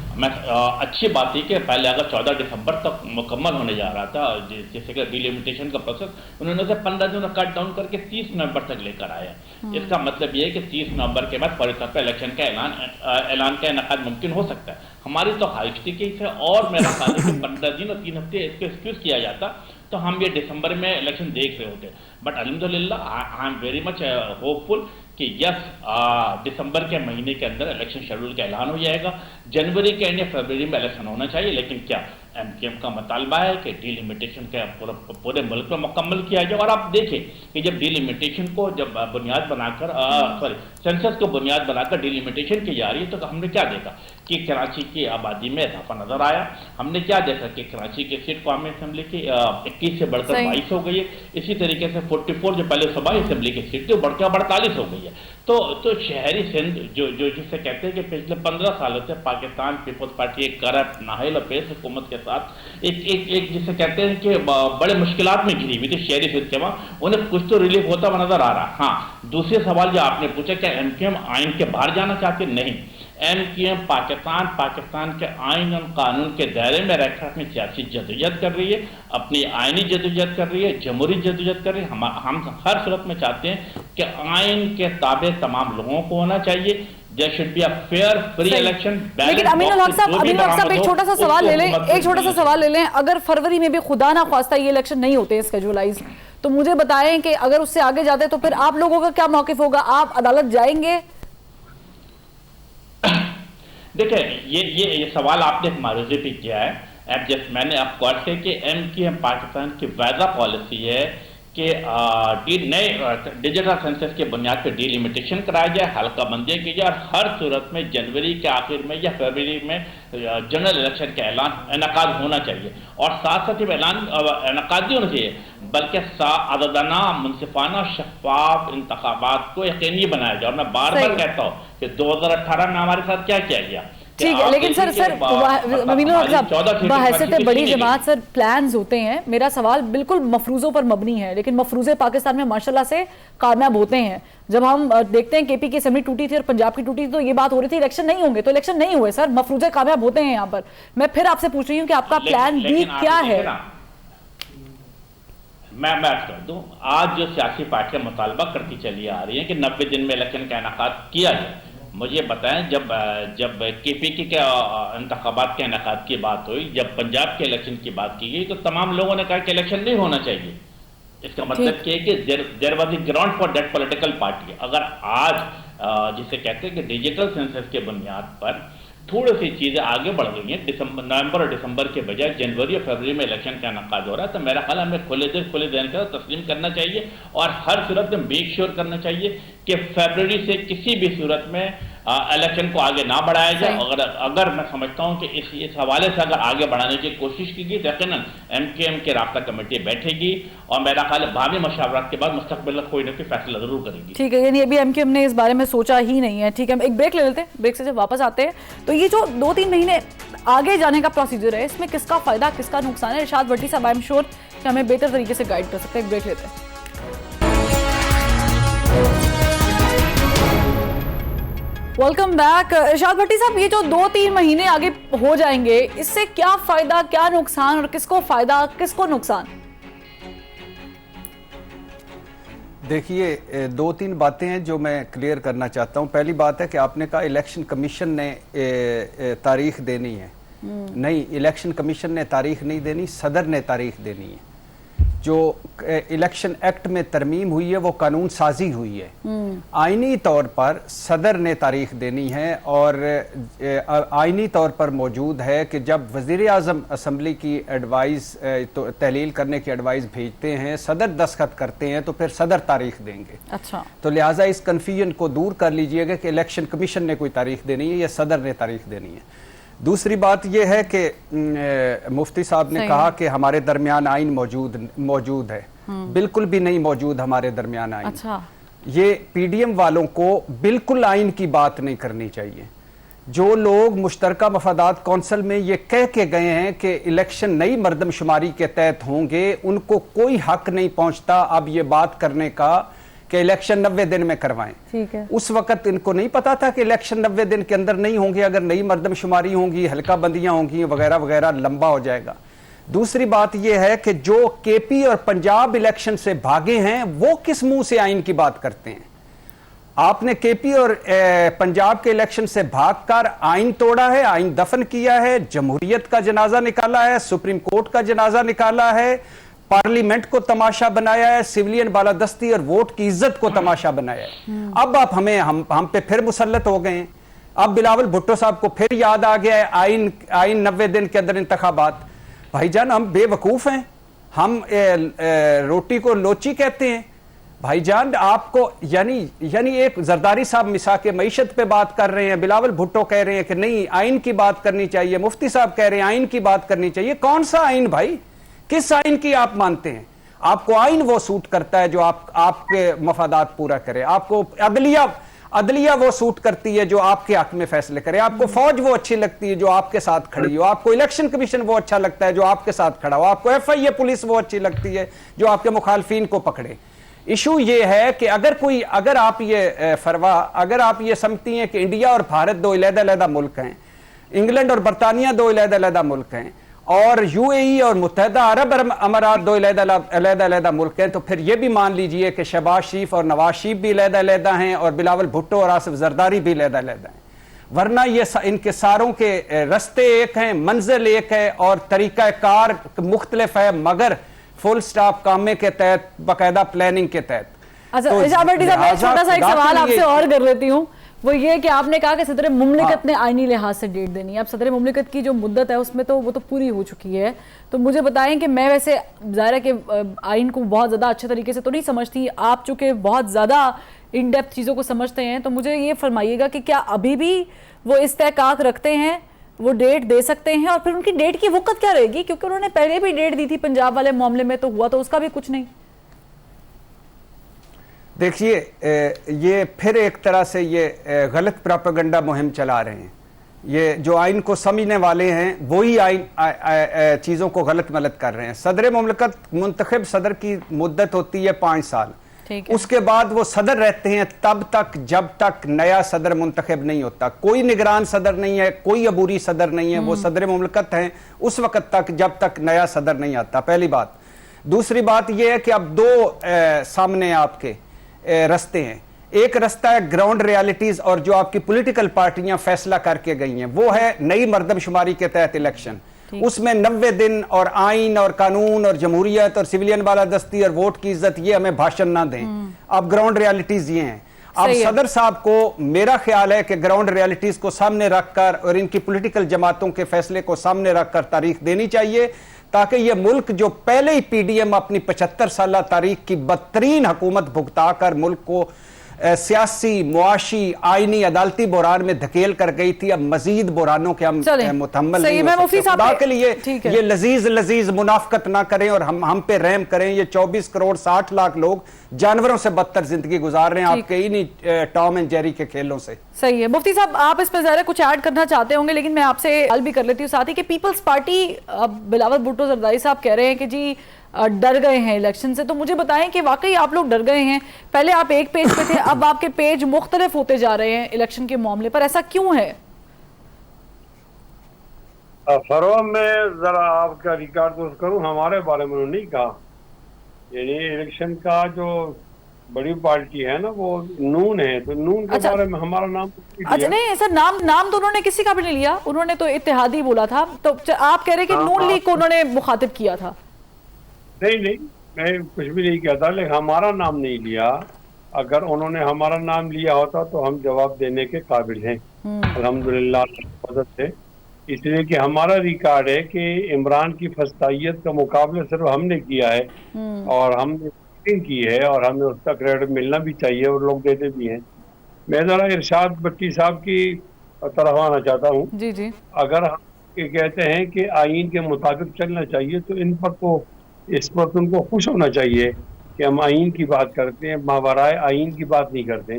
اچھی بات ہے کہ پہلے اگر 14 دسمبر تک مکمل ہونے جا رہا تھا جیسے کہ ڈیلیمیٹیشن کا پروسیس، انہوں نے اسے 15 دن کٹ ڈاؤن کر کے 30 نومبر تک لے کر آیا۔ اس کا مطلب یہ ہے کہ 30 نومبر کے بعد فوری طور پہ الیکشن کا اعلان کا انعقاد ممکن ہو سکتا ہے۔ ہماری تو خواہش تھی کہ اسے اور میرا خیال ہے کہ 15 دن اور 3 ہفتے اس کو ایکسکیوز کیا جاتا تو ہم یہ دسمبر میں الیکشن دیکھ رہے ہوتے۔ بٹ الحمدللہ I am very much hopeful کہ یس دسمبر کے مہینے کے اندر الیکشن شیڈول کا اعلان ہو جائے گا۔ جنوری کے اینڈ یا فروری میں الیکشن ہونا چاہیے، لیکن کیا ایم کیو ایم کا مطالبہ ہے کہ ڈیلیمیٹیشن کا پورے ملک میں مکمل کیا جائے۔ اور آپ دیکھیں کہ جب ڈیلیمیٹیشن کو جب بنیاد بنا کر سینسس کو بنیاد بنا کر ڈیلیمیٹیشن کی جا رہی ہے تو ہم نے کیا دیکھا کہ کراچی کی آبادی میں اضافہ نظر آیا۔ ہم نے کیا دیکھا کہ کراچی کی سیٹ قومی اسمبلی کی 21 سے بڑھ کر 22 ہو گئی ہے۔ اسی طریقے سے 44 جو پہلے صوبائی اسمبلی کی سیٹ تھی وہ بڑھ کر 48 ہو گئی ہے۔ تو شہری سندھ جو جسے کہتے ہیں کہ پچھلے 15 سالوں سے پاکستان پیپلز پارٹی ایک کرپٹ نااہل اور پیش حکومت کے ساتھ ایک جسے کہتے ہیں کہ بڑے مشکلات میں گھری ہوئی تھی شہری سندھ کے، وہاں انہیں کچھ تو ریلیف ہوتا ہوا نظر آ رہا۔ ہاں دوسرے سوال جو آپ نے پوچھا کہ ایم کیو ایم آئین کے باہر جانا چاہتے؟ نہیں، ایم کیو ایم پاکستان کے آئین اور قانون کے دائرے میں رہ کر اپنی سیاسی جدوجہد کر رہی ہے، اپنی آئینی جدوجہد کر رہی ہے، جمہوری جدوجہد کر رہی ہے۔ ہم ہر صورت میں چاہتے ہیں کہ آئین کے تابع تمام لوگوں کو ہونا چاہیے۔ There should be a fair, free election. لیکن امین الحق صاحب ایک چھوٹا سا سوال لے لیں، اگر فروری میں بھی خدا نہ خواستہ یہ الیکشن نہیں ہوتے اسکیجولائز تو مجھے بتائیں کہ اگر اس سے آگے جاتے تو پھر آپ لوگوں کا کیا موقف ہوگا؟ آپ عدالت جائیں گے؟ دیکھیں یہ سوال آپ نے معروضے پہ کیا ہے۔ اب جس میں نے آپ کو عرض کیا کہ ایم کیو ایم پاکستان کی وعدہ پالیسی ہے کہ نئے ڈیجیٹل سینسس کے بنیاد پہ ڈیلیمیٹیشن کرایا جائے، حلقہ بندیاں کی جائے، اور ہر صورت میں جنوری کے آخر میں یا فروری میں جنرل الیکشن کا اعلان انعقاد ہونا چاہیے۔ اور ساتھ ساتھ یہ اعلان انعقاد نہیں ہونا چاہیے بلکہ عادلانہ، منصفانہ، شفاف انتخابات کو یقینی بنایا جائے۔ اور میں بار بار کہتا ہوں کہ 2018 میں ہمارے ساتھ کیا کیا گیا۔ ٹھیک ہے، لیکن سر امین الحق صاحب بحیثیت بڑی جماعت سر پلانز ہوتے ہیں، میرا سوال بالکل مفروضوں پر مبنی ہے، لیکن مفروضے پاکستان میں ماشاءاللہ سے کامیاب ہوتے ہیں۔ جب ہم دیکھتے ہیں کے پی کی اسمبلی ٹوٹی تھی اور پنجاب کی ٹوٹی تھی تو یہ بات ہو رہی تھی الیکشن نہیں ہوں گے، تو الیکشن نہیں ہوئے سر، مفروضے کامیاب ہوتے ہیں یہاں پر۔ میں پھر آپ سے پوچھ رہی ہوں کہ آپ کا پلان بی کیا ہے؟ میں عرض کر دوں، آج جو سیاسی پارٹیاں مطالبہ کرتی چلی آ رہی ہیں کہ 90 دن میں الیکشن کا انعقاد کیا جائے، مجھے بتائیں جب کے پی کے انتخابات کے انعقاد کی بات ہوئی، جب پنجاب کے الیکشن کی بات کی گئی تو تمام لوگوں نے کہا کہ الیکشن نہیں ہونا چاہیے۔ اس کا مطلب یہ ہے کہ there was a ground for that political party. اگر آج جسے کہتے ہیں کہ ڈیجیٹل سینسس کے بنیاد پر تھوڑی سی چیزیں آگے بڑھ گئی ہیں، نومبر اور دسمبر کے بجائے جنوری اور فروری میں الیکشن کا انعقاد ہو رہا ہے، تو میرا خیال ہمیں کھلے دین کا تسلیم کرنا چاہیے اور ہر صورت میں میک شیور کرنا چاہیے کہ فروری سے کسی بھی صورت میں الیکشن کو آگے نہ بڑھایا جائے۔ اگر میں سمجھتا ہوں کہ اس حوالے سے اگر آگے بڑھانے کی کوشش کی گئی تو یقیناً ایم کیو ایم کی رابطہ کمیٹی بیٹھے گی اور میرا خیال ہے باہمی مشاورات کے بعد مستقبل میں کوئی نہ کوئی فیصلہ ضرور کرے گی۔ ٹھیک ہے، یعنی ابھی ایم کیو ایم نے اس بارے میں سوچا ہی نہیں ہے۔ ٹھیک ہے، ہم ایک بریک لے لیتے ہیں، بریک سے جب واپس آتے ہیں تو یہ جو 2-3 مہینے आगे जाने का प्रोसीजर है, इसमें किसका फायदा किसका नुकसान है, इरशाद भट्टी साहब आई एम श्योर कि हमें बेहतर तरीके से गाइड कर सकते हैं। एक ब्रेक लेते हैं। Welcome back. इरशाद भट्टी साहब, ये जो 2-3 महीने आगे हो जाएंगे, इससे क्या फायदा क्या नुकसान, और किसको फायदा किसको नुकसान? देखिए 2-3 बातें हैं जो मैं क्लियर करना चाहता हूं। पहली बात है कि आपने कहा इलेक्शन कमीशन ने तारीख देनी है। नहीं, इलेक्शन कमीशन ने तारीख नहीं देनी, सदर ने तारीख देनी है। जो इलेक्शन एक्ट में तरमीम हुई है वो कानून साजी हुई है। आईनी तौर पर सदर ने तारीख देनी है, और आईनी तौर पर मौजूद है कि जब वज़ीर आज़म असम्बली की एडवाइस तो तहलील करने की एडवाइस भेजते हैं, सदर दस्तखत करते हैं, तो फिर सदर तारीख देंगे। अच्छा, तो लिहाजा इस कन्फ्यूजन को दूर कर लीजिएगा कि इलेक्शन कमीशन ने कोई तारीख देनी है या सदर ने तारीख देनी है। दूसरी बात यह है कि मुफ्ती साहब ने कहा कि हमारे दरमियान आइन मौजूद है। बिल्कुल भी नहीं मौजूद हमारे दरमियान आइन। अच्छा, ये पीडीएम वालों को बिल्कुल आइन की बात नहीं करनी चाहिए। जो लोग मुश्तरका मफादात कौंसिल में ये कह के गए हैं कि इलेक्शन नई मर्दमशुमारी के तहत होंगे, उनको कोई हक नहीं पहुंचता अब ये बात करने का कि इलेक्शन 90 दिन में करवाएं। ठीक है। उस वक्त इनको नहीं पता था कि इलेक्शन 90 दिन के अंदर नहीं होंगे, अगर नई मर्दमशुमारी होंगी, हल्का बंदियां होंगी वगैरह वगैरह, लंबा हो जाएगा। दूसरी बात यह है कि जो केपी और पंजाब इलेक्शन से भागे हैं वो किस मुंह से आइन की बात करते हैं? आपने केपी और पंजाब के इलेक्शन से भागकर आइन तोड़ा है, आइन दफन किया है, जमहूरियत का जनाजा निकाला है, सुप्रीम कोर्ट का जनाजा निकाला है, पार्लियामेंट को तमाशा बनाया है, सिविलियन बालादस्ती और वोट की इज्जत को तमाशा बनाया है। अब आप हम पे फिर मुसल्लत हो गए हैं। अब बिलावल भुट्टो साहब को फिर याद आ गया है आइन 90 दिन के अंदर इंतखाबात। भाईजान हम बेवकूफ हैं, हम रोटी को लोची कहते हैं। भाईजान आपको यानी एक जरदारी साहब मिसाक मईशत पे बात कर रहे हैं, बिलावल भुट्टो कह रहे हैं कि नहीं आइन की बात करनी चाहिए, मुफ्ती साहब कह रहे हैं आइन की बात करनी चाहिए। कौन सा आइन भाई? किस आइन की आप मानते हैं? आपको आइन वो सूट करता है जो आपके मफादात पूरा करे। आपको अदलिया वो सूट करती है जो आपके हक में फैसले करे। आपको फौज वो अच्छी लगती है जो आपके साथ खड़ी हो। आपको इलेक्शन कमीशन वो अच्छा लगता है जो आपके साथ खड़ा हो। आपको FIA पुलिस वो अच्छी लगती है जो आपके मुखालफीन को पकड़े। इशू ये है कि अगर आप ये समझती हैं कि इंडिया और भारत दो अलग-अलग मुल्क हैं, इंग्लैंड और बरतानिया दो अलग-अलग मुल्क हैं, और UAE और मुत्तहदा अरब अमारात दो अलग-अलग मुल्क हैं, तो फिर ये भी मान लीजिए कि शहबाज शरीफ और नवाज शरीफ भी अलग-अलग हैं, और बिलावल भुट्टो और आसिफ जरदारी भी अलग-अलग हैं। वरना ये इनके सारों के रस्ते एक हैं, मंजिल एक है, और तरीक़ाकार मुख्तलिफ है, मगर फुल स्टॉप कामे के तहत, बाकायदा प्लानिंग के तहत। अच्छा, इरशाद भट्टी साहब, मैं छोटा सा एक सवाल आपसे और कर लेती हूँ। वो ये कि आपने कहा कि सदर मुमलिकत ने आईनी लिहाज से डेट देनी है। अब सदर मुमलिकत की जो मुद्दत है उसमें तो वो तो पूरी हो चुकी है। तो मुझे बताएं कि मैं वैसे ज़ाहिर है कि आइन को बहुत ज़्यादा अच्छे तरीके से तो नहीं समझती, आप चूँकि बहुत ज़्यादा इन डेप्थ चीज़ों को समझते हैं, तो मुझे ये फरमाइएगा कि क्या अभी भी वो इस्तेहकाक रखते हैं, वो डेट दे सकते हैं, और फिर उनकी डेट की वक़्त क्या रहेगी? क्योंकि उन्होंने पहले भी डेट दी थी पंजाब वाले मामले में, तो हुआ तो उसका भी कुछ नहीं। देखिए ये फिर एक तरह से ये गलत प्रोपेगेंडा मुहिम चला रहे हैं। ये जो आइन को समझने वाले हैं वही आइन चीज़ों को गलत मलत कर रहे हैं। सदर मुमलकत मुंतखब सदर की मुद्दत होती है 5 साल। उसके बाद वो सदर रहते हैं तब तक जब तक नया सदर मुंतखब नहीं होता। कोई निगरान सदर नहीं है, कोई अबूरी सदर नहीं है, वो सदर मुमलकत हैं उस वक्त तक जब तक नया सदर नहीं आता। पहली बात। दूसरी बात यह है कि अब दो सामने आपके रस्ते हैं। एक रास्ता है ग्राउंड रियलिटीज, और जो आपकी पॉलिटिकल पार्टियां फैसला करके गई हैं वो है नई मर्दमशुमारी के तहत इलेक्शन। उसमें 90 दिन और आइन और कानून और जमहूरियत और सिविलियन बालादस्ती और वोट की इज्जत, ये हमें भाषण ना दें। अब ग्राउंड रियलिटीज ये हैं। अब सदर साहब को मेरा ख्याल है कि ग्राउंड रियलिटीज को सामने रखकर और इनकी पॉलिटिकल जमातों के फैसले को सामने रखकर तारीख देनी चाहिए, ताकि यह मुल्क जो पहले ही PDM अपनी 75 साल तारीख की बदतरीन हुकूमत भुगता कर मुल्क को सियासी, मुआशी, आईनी, अदालती बुरान में धकेल कर गई थी, अब मजीद बुरानों के हम मुतहम्मल नहीं हो सकते। खुदा के लिए ये लजीज मुनाफकत ना करें और हम पे रहम करें। ये 24 करोड़ 60 लाख लोग जानवरों से बदतर जिंदगी गुजार रहे हैं आपके इन्हीं टॉम एंड जेरी के खेलों से। सही है। मुफ्ती साहब, आप इस पर ज़रा कुछ ऐड करना चाहते होंगे, लेकिन मैं आपसे सवाल भी कर लेती हूँ साथ ही कि पीपल्स पार्टी, बिलावल भुट्टो जरदारी साहब कह रहे हैं कि जी डर गए हैं इलेक्शन से, तो मुझे बताएं कि वाकई आप लोग डर गए हैं? पहले आप एक पेज पे थे, अब आपके पेज मुख्तलिफ होते जा रहे हैं इलेक्शन के मामले पर, ऐसा क्यों है? फरवा में जरा आपका रिकॉर्ड तो करूं, हमारे बारे में नहीं कहा। यानी इलेक्शन का जो बड़ी पार्टी है ना वो नून है, तो नून के बारे में हमारा नाम अच्छा नहीं सर, नाम तो उन्होंने किसी का भी नहीं लिया, उन्होंने तो इत्तेहादी बोला था। तो आप कह रहे कि नून लीग को उन्होंने मुखातिब किया था? नहीं, मैं कुछ भी नहीं कहता, लेकिन हमारा नाम नहीं लिया। अगर उन्होंने हमारा नाम लिया होता तो हम जवाब देने के काबिल हैं अल्हम्दुलिल्लाह मदद से। इसलिए कि हमारा रिकॉर्ड है कि इमरान की फस्तायत का मुकाबला सिर्फ हमने किया है और हमने की है और हमें उसका क्रेडिट मिलना भी चाहिए और लोग देते भी हैं। मैं जरा इरशाद भट्टी साहब की तरफ आना चाहता हूँ। जी जी। अगर हम कहते हैं कि आईन के मुताबिक चलना चाहिए तो इन पर तो इस पर तुमको खुश होना चाहिए कि हम आईन की बात करते हैं, मावराए आईन की बात नहीं करते।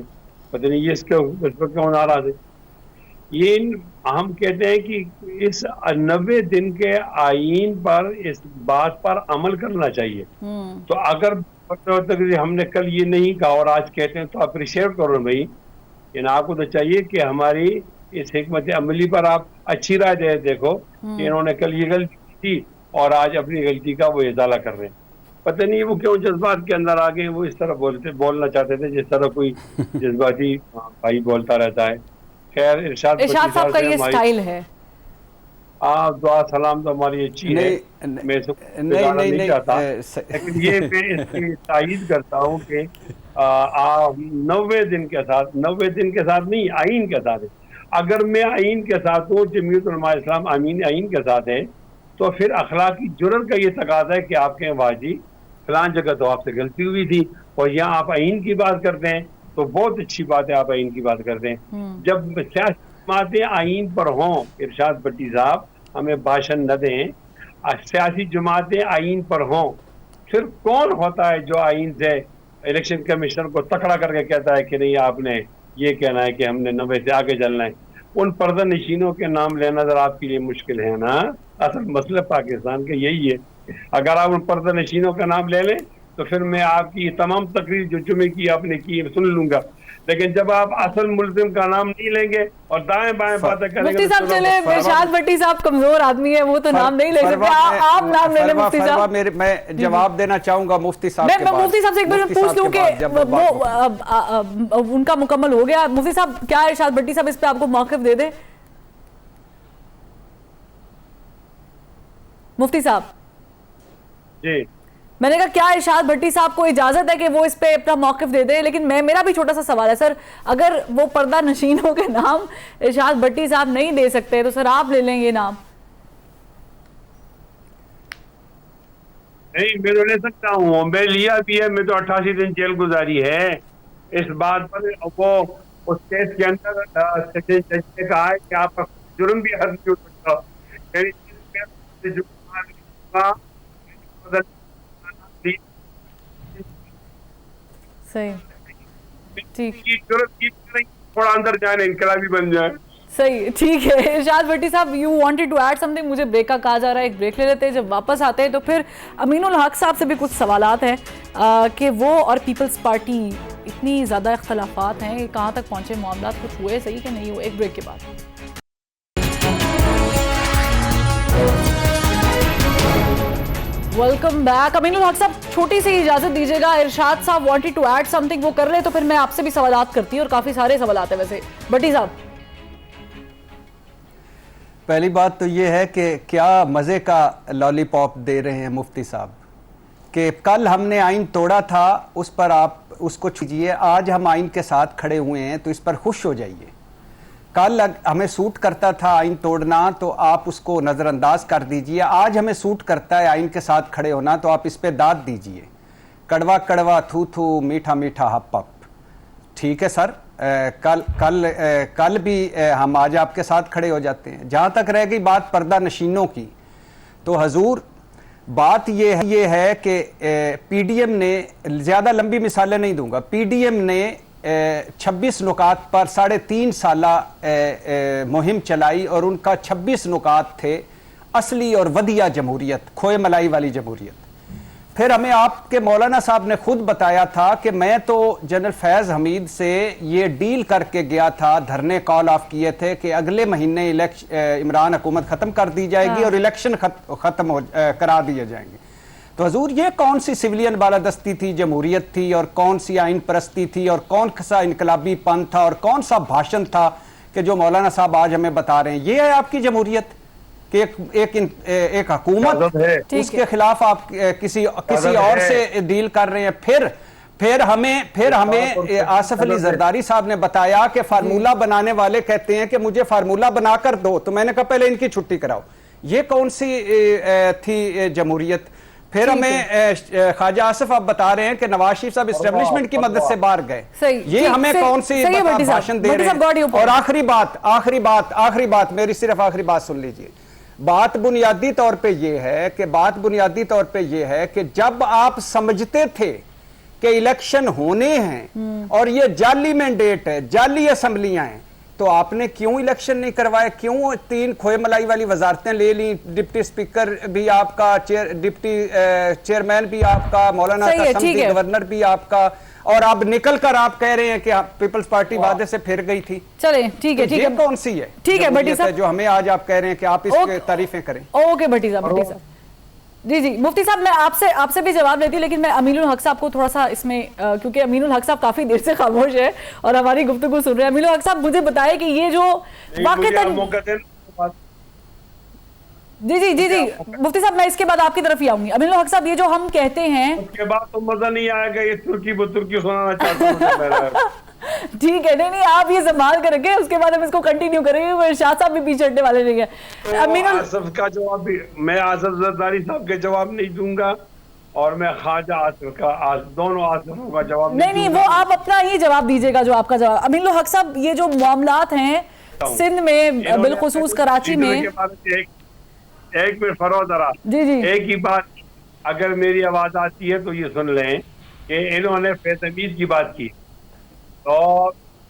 पता नहीं ये इस पर क्यों नाराज है। ये हम कहते हैं कि इस 90 दिन के आईन पर इस बात पर अमल करना चाहिए। तो अगर हमने कल ये नहीं कहा और आज कहते हैं तो अप्रिशिएट करो भाई, आपको तो चाहिए कि हमारी इस हिकमत अमली पर आप अच्छी राय दे। देखो कि इन्होंने कल ये गलती की और आज अपनी गलती का वो इजाला कर रहे हैं। पता नहीं वो क्यों जज्बात के अंदर आ गए, वो इस तरह बोलना चाहते थे जिस तरह कोई जज्बाती भाई बोलता रहता है। खैर इरशाद साहब का ये स्टाइल है। दुआ सलाम तो हमारी अच्छी है, मैं नहीं चाहता, लेकिन ये मैं इसकी तायीद करता हूँ कि 90 दिन के साथ, 90 दिन के साथ नहीं, आईन के साथ है। अगर मैं आईन के साथ हूँ, जमीयत उलमा इस्लाम आईन के साथ है, तो फिर अखलाकी जुर्रत का ये तकाजा है कि आपके वाजी फलान जगह तो आपसे गलती हुई थी और यहाँ आप आईन की बात करते हैं, तो बहुत अच्छी बात है आप आईन की बात करते हैं। जब सियासी जमातें आईन पर हों, इरशाद भट्टी साहब हमें भाषण न दें, सियासी जमातें आईन पर हों, फिर कौन होता है जो आईन से इलेक्शन कमीशनर को तकड़ा करके कहता है कि नहीं आपने ये कहना है कि हमने 90 से आगे चलना है? उन पर्दा नशीनों के नाम लेना जरा आपके लिए मुश्किल है ना। असल मसला पाकिस्तान का यही है। अगर आप उन पर्दा नशीनों का नाम ले लें तो फिर मैं आपकी तमाम तकरीर जो जुमे की आपने की सुन लूंगा, लेकिन जब आप असल मुल्जिम का नाम नहीं लेंगे और दाएं बाएं बातें करेंगे। मुफ्ती साहब चले, इरशाद भट्टी साहब कमजोर आदमी है, वो तो नाम नहीं ले सकते, आप नाम ले लें मुफ्ती साहब। मैं जवाब देना चाहूंगा मुफ्ती साहब के बाद। मुफ्ती साहब से एक बार पूछ लूं कि वो उनका मुकम्मल हो गया। मुफ्ती साहब, क्या इरशाद भट्टी साहब इस पे आपको मौक़िफ़ दे दे? मुफ्ती साहब जी, मैंने कहा क्या इरशाद भट्टी साहब को इजाजत है कि वो इस पे अपना मौक़िफ़ दे दे? लेकिन मेरा भी छोटा सा सवाल है सर, अगर वो पर्दा नशीनों के नाम इरशाद भट्टी साहब नहीं दे सकते तो सर आप ले लें ये नाम? नहीं, मैं तो ले सकता हूँ, मैं लिया भी है। मैं तो 88 दिन जेल गुजारी है इस बात पर। वो उस केस के अंदर जज ने कहा है कि आपका जुर्म भी हद नहीं हो सकता। सही, ठीक, थोड़ा अंदर जाए, इनकलाबी बन जाए। सही, ठीक है। इरशाद भट्टी साहब, you wanted to add something? मुझे ब्रेक का कहा जा रहा है, एक ब्रेक ले लेते हैं, जब वापस आते हैं तो फिर अमीनुल हक साहब से भी कुछ सवालात हैं कि वो और पीपल्स पार्टी इतनी ज़्यादा इख्तलाफात हैं, कहाँ तक पहुँचे मामला, कुछ हुए सही कि नहीं हुए? एक ब्रेक के बाद। Welcome back. अमीनुल हक साहब, छोटी सी इजाजत दीजिएगा, इरशाद साहब वांटेड टू ऐड समथिंग, वो कर ले तो फिर मैं आपसे भी सवालात करती हूँ और काफी सारे सवालात हैं वैसे। भट्टी साहब, पहली बात तो ये है कि क्या मजे का लॉलीपॉप दे रहे हैं मुफ्ती साहब कि कल हमने आइन तोड़ा था, उस पर आप उसको छूजिए, आज हम आइन के साथ खड़े हुए हैं तो इस पर खुश हो जाइए। कल हमें सूट करता था आइन तोड़ना तो आप उसको नज़रअंदाज कर दीजिए, आज हमें सूट करता है आइन के साथ खड़े होना तो आप इस पे दाद दीजिए। कड़वा कड़वा थू थू, मीठा मीठा हप हप, ٹھیک ہے سر، کل بھی ہم آج آپ کے ساتھ کھڑے ہو جاتے ہیں. جہاں تک رہ گئی بات پردہ نشینوں کی، تو حضور بات یہ ہے کہ پی ڈی ایم نے، زیادہ لمبی مثالیں نہیں دوں گا، پی ڈی ایم نے 26 نکات پر 3.5 سالہ مہم چلائی اور ان کا 26 نکات تھے اصلی اور ودیع جمہوریت، کھوئے ملائی والی جمہوریت. پھر ہمیں آپ کے مولانا صاحب نے خود بتایا تھا کہ میں تو جنرل فیض حمید سے یہ ڈیل کر کے گیا تھا، دھرنے کال آف کیے تھے کہ اگلے مہینے عمران حکومت ختم کر دی جائے گی اور الیکشن ختم کرا دیے جائیں گے. تو حضور یہ کون سی سویلین بالادستی تھی، جمہوریت تھی، اور کون سی آئین پرستی تھی، اور کون سا انقلابی پن تھا، اور کون سا بھاشن تھا کہ جو مولانا صاحب آج ہمیں بتا رہے ہیں؟ یہ ہے آپ کی جمہوریت کہ ایک حکومت اس کے خلاف آپ کسی اور سے ڈیل کر رہے ہیں. پھر ہمیں آصف علی زرداری صاحب نے بتایا کہ فارمولہ بنانے والے کہتے ہیں کہ مجھے فارمولہ بنا کر دو، تو میں نے کہا پہلے ان کی چھٹی کراؤ. یہ کون سی تھی جمہوریت؟ پھر ہمیں خواجہ آصف آپ بتا رہے ہیں کہ نواز شریف صاحب اسٹیبلشمنٹ کی مدد سے باہر گئے. یہ ہمیں کون سی بھاشن دے رہے ہیں؟ اور آخری بات میری صرف آخری بات سن لیجئے. بات بنیادی طور پہ یہ ہے کہ جب آپ سمجھتے تھے کہ الیکشن ہونے ہیں اور یہ جعلی مینڈیٹ ہے، جعلی اسمبلیاں ہیں، تو آپ نے کیوں الیکشن نہیں کروائے؟ کیوں 3 کھوئے ملائی والی وزارتیں لے لیں؟ ڈپٹی سپیکر بھی آپ کا، ڈپٹی چیئرمین بھی آپ کا، مولانا قاسم بھی، گورنر بھی آپ کا، اور اب نکل کر آپ کہہ رہے ہیں کہ پیپلز پارٹی وعدے سے پھر گئی تھی. چلیں ٹھیک ہے، یہ کون سی ہے؟ ٹھیک ہے بھٹی صاحب، جو ہمیں آج آپ کہہ رہے ہیں کہ آپ اس کے تعریفیں کریں. اوکے بھٹی صاحب. جی مفتی صاحب، میں آپ سے بھی جواب لیتی ہوں، لیکن میں امین الحق صاحب کو تھوڑا سا اس میں، کیونکہ امین الحق صاحب کافی دیر سے خاموش ہے اور ہماری گفتگو سن رہے ہیں. امین الحق صاحب مجھے بتائے کہ یہ جو واقعتاً، جی مفتی صاحب میں اس کے بعد آپ کی طرف ہی آؤں گی. امین الحق صاحب یہ جو ہم کہتے ہیں، اس کے بعد تو مزہ نہیں آئے گا، یہ ترکی سنانا چاہتا ہوں. ٹھیک ہے، نہیں آپ یہ سنبھال کر رکھیں، اس کے بعد ہم اس کو کنٹینیو کریں گے. شاہ صاحب بھی پیچھے ہٹنے والے نہیں ہیں. امین آصف کا جواب بھی میں آصف زرداری صاحب کے جواب نہیں دوں گا، اور میں خواجہ آصف کا، دونوں آصفوں کا جواب نہیں، وہ آپ اپنا ہی جواب دیجیے گا جو آپ کا جواب. امین الحق صاحب یہ جو معاملات ہیں سندھ میں، بالخصوص کراچی میں، ایک منٹ فروز ذرا، ایک ہی بات، اگر میری آواز آتی ہے تو یہ سن لیں کہ انہوں نے فیض حمید کی بات کی، تو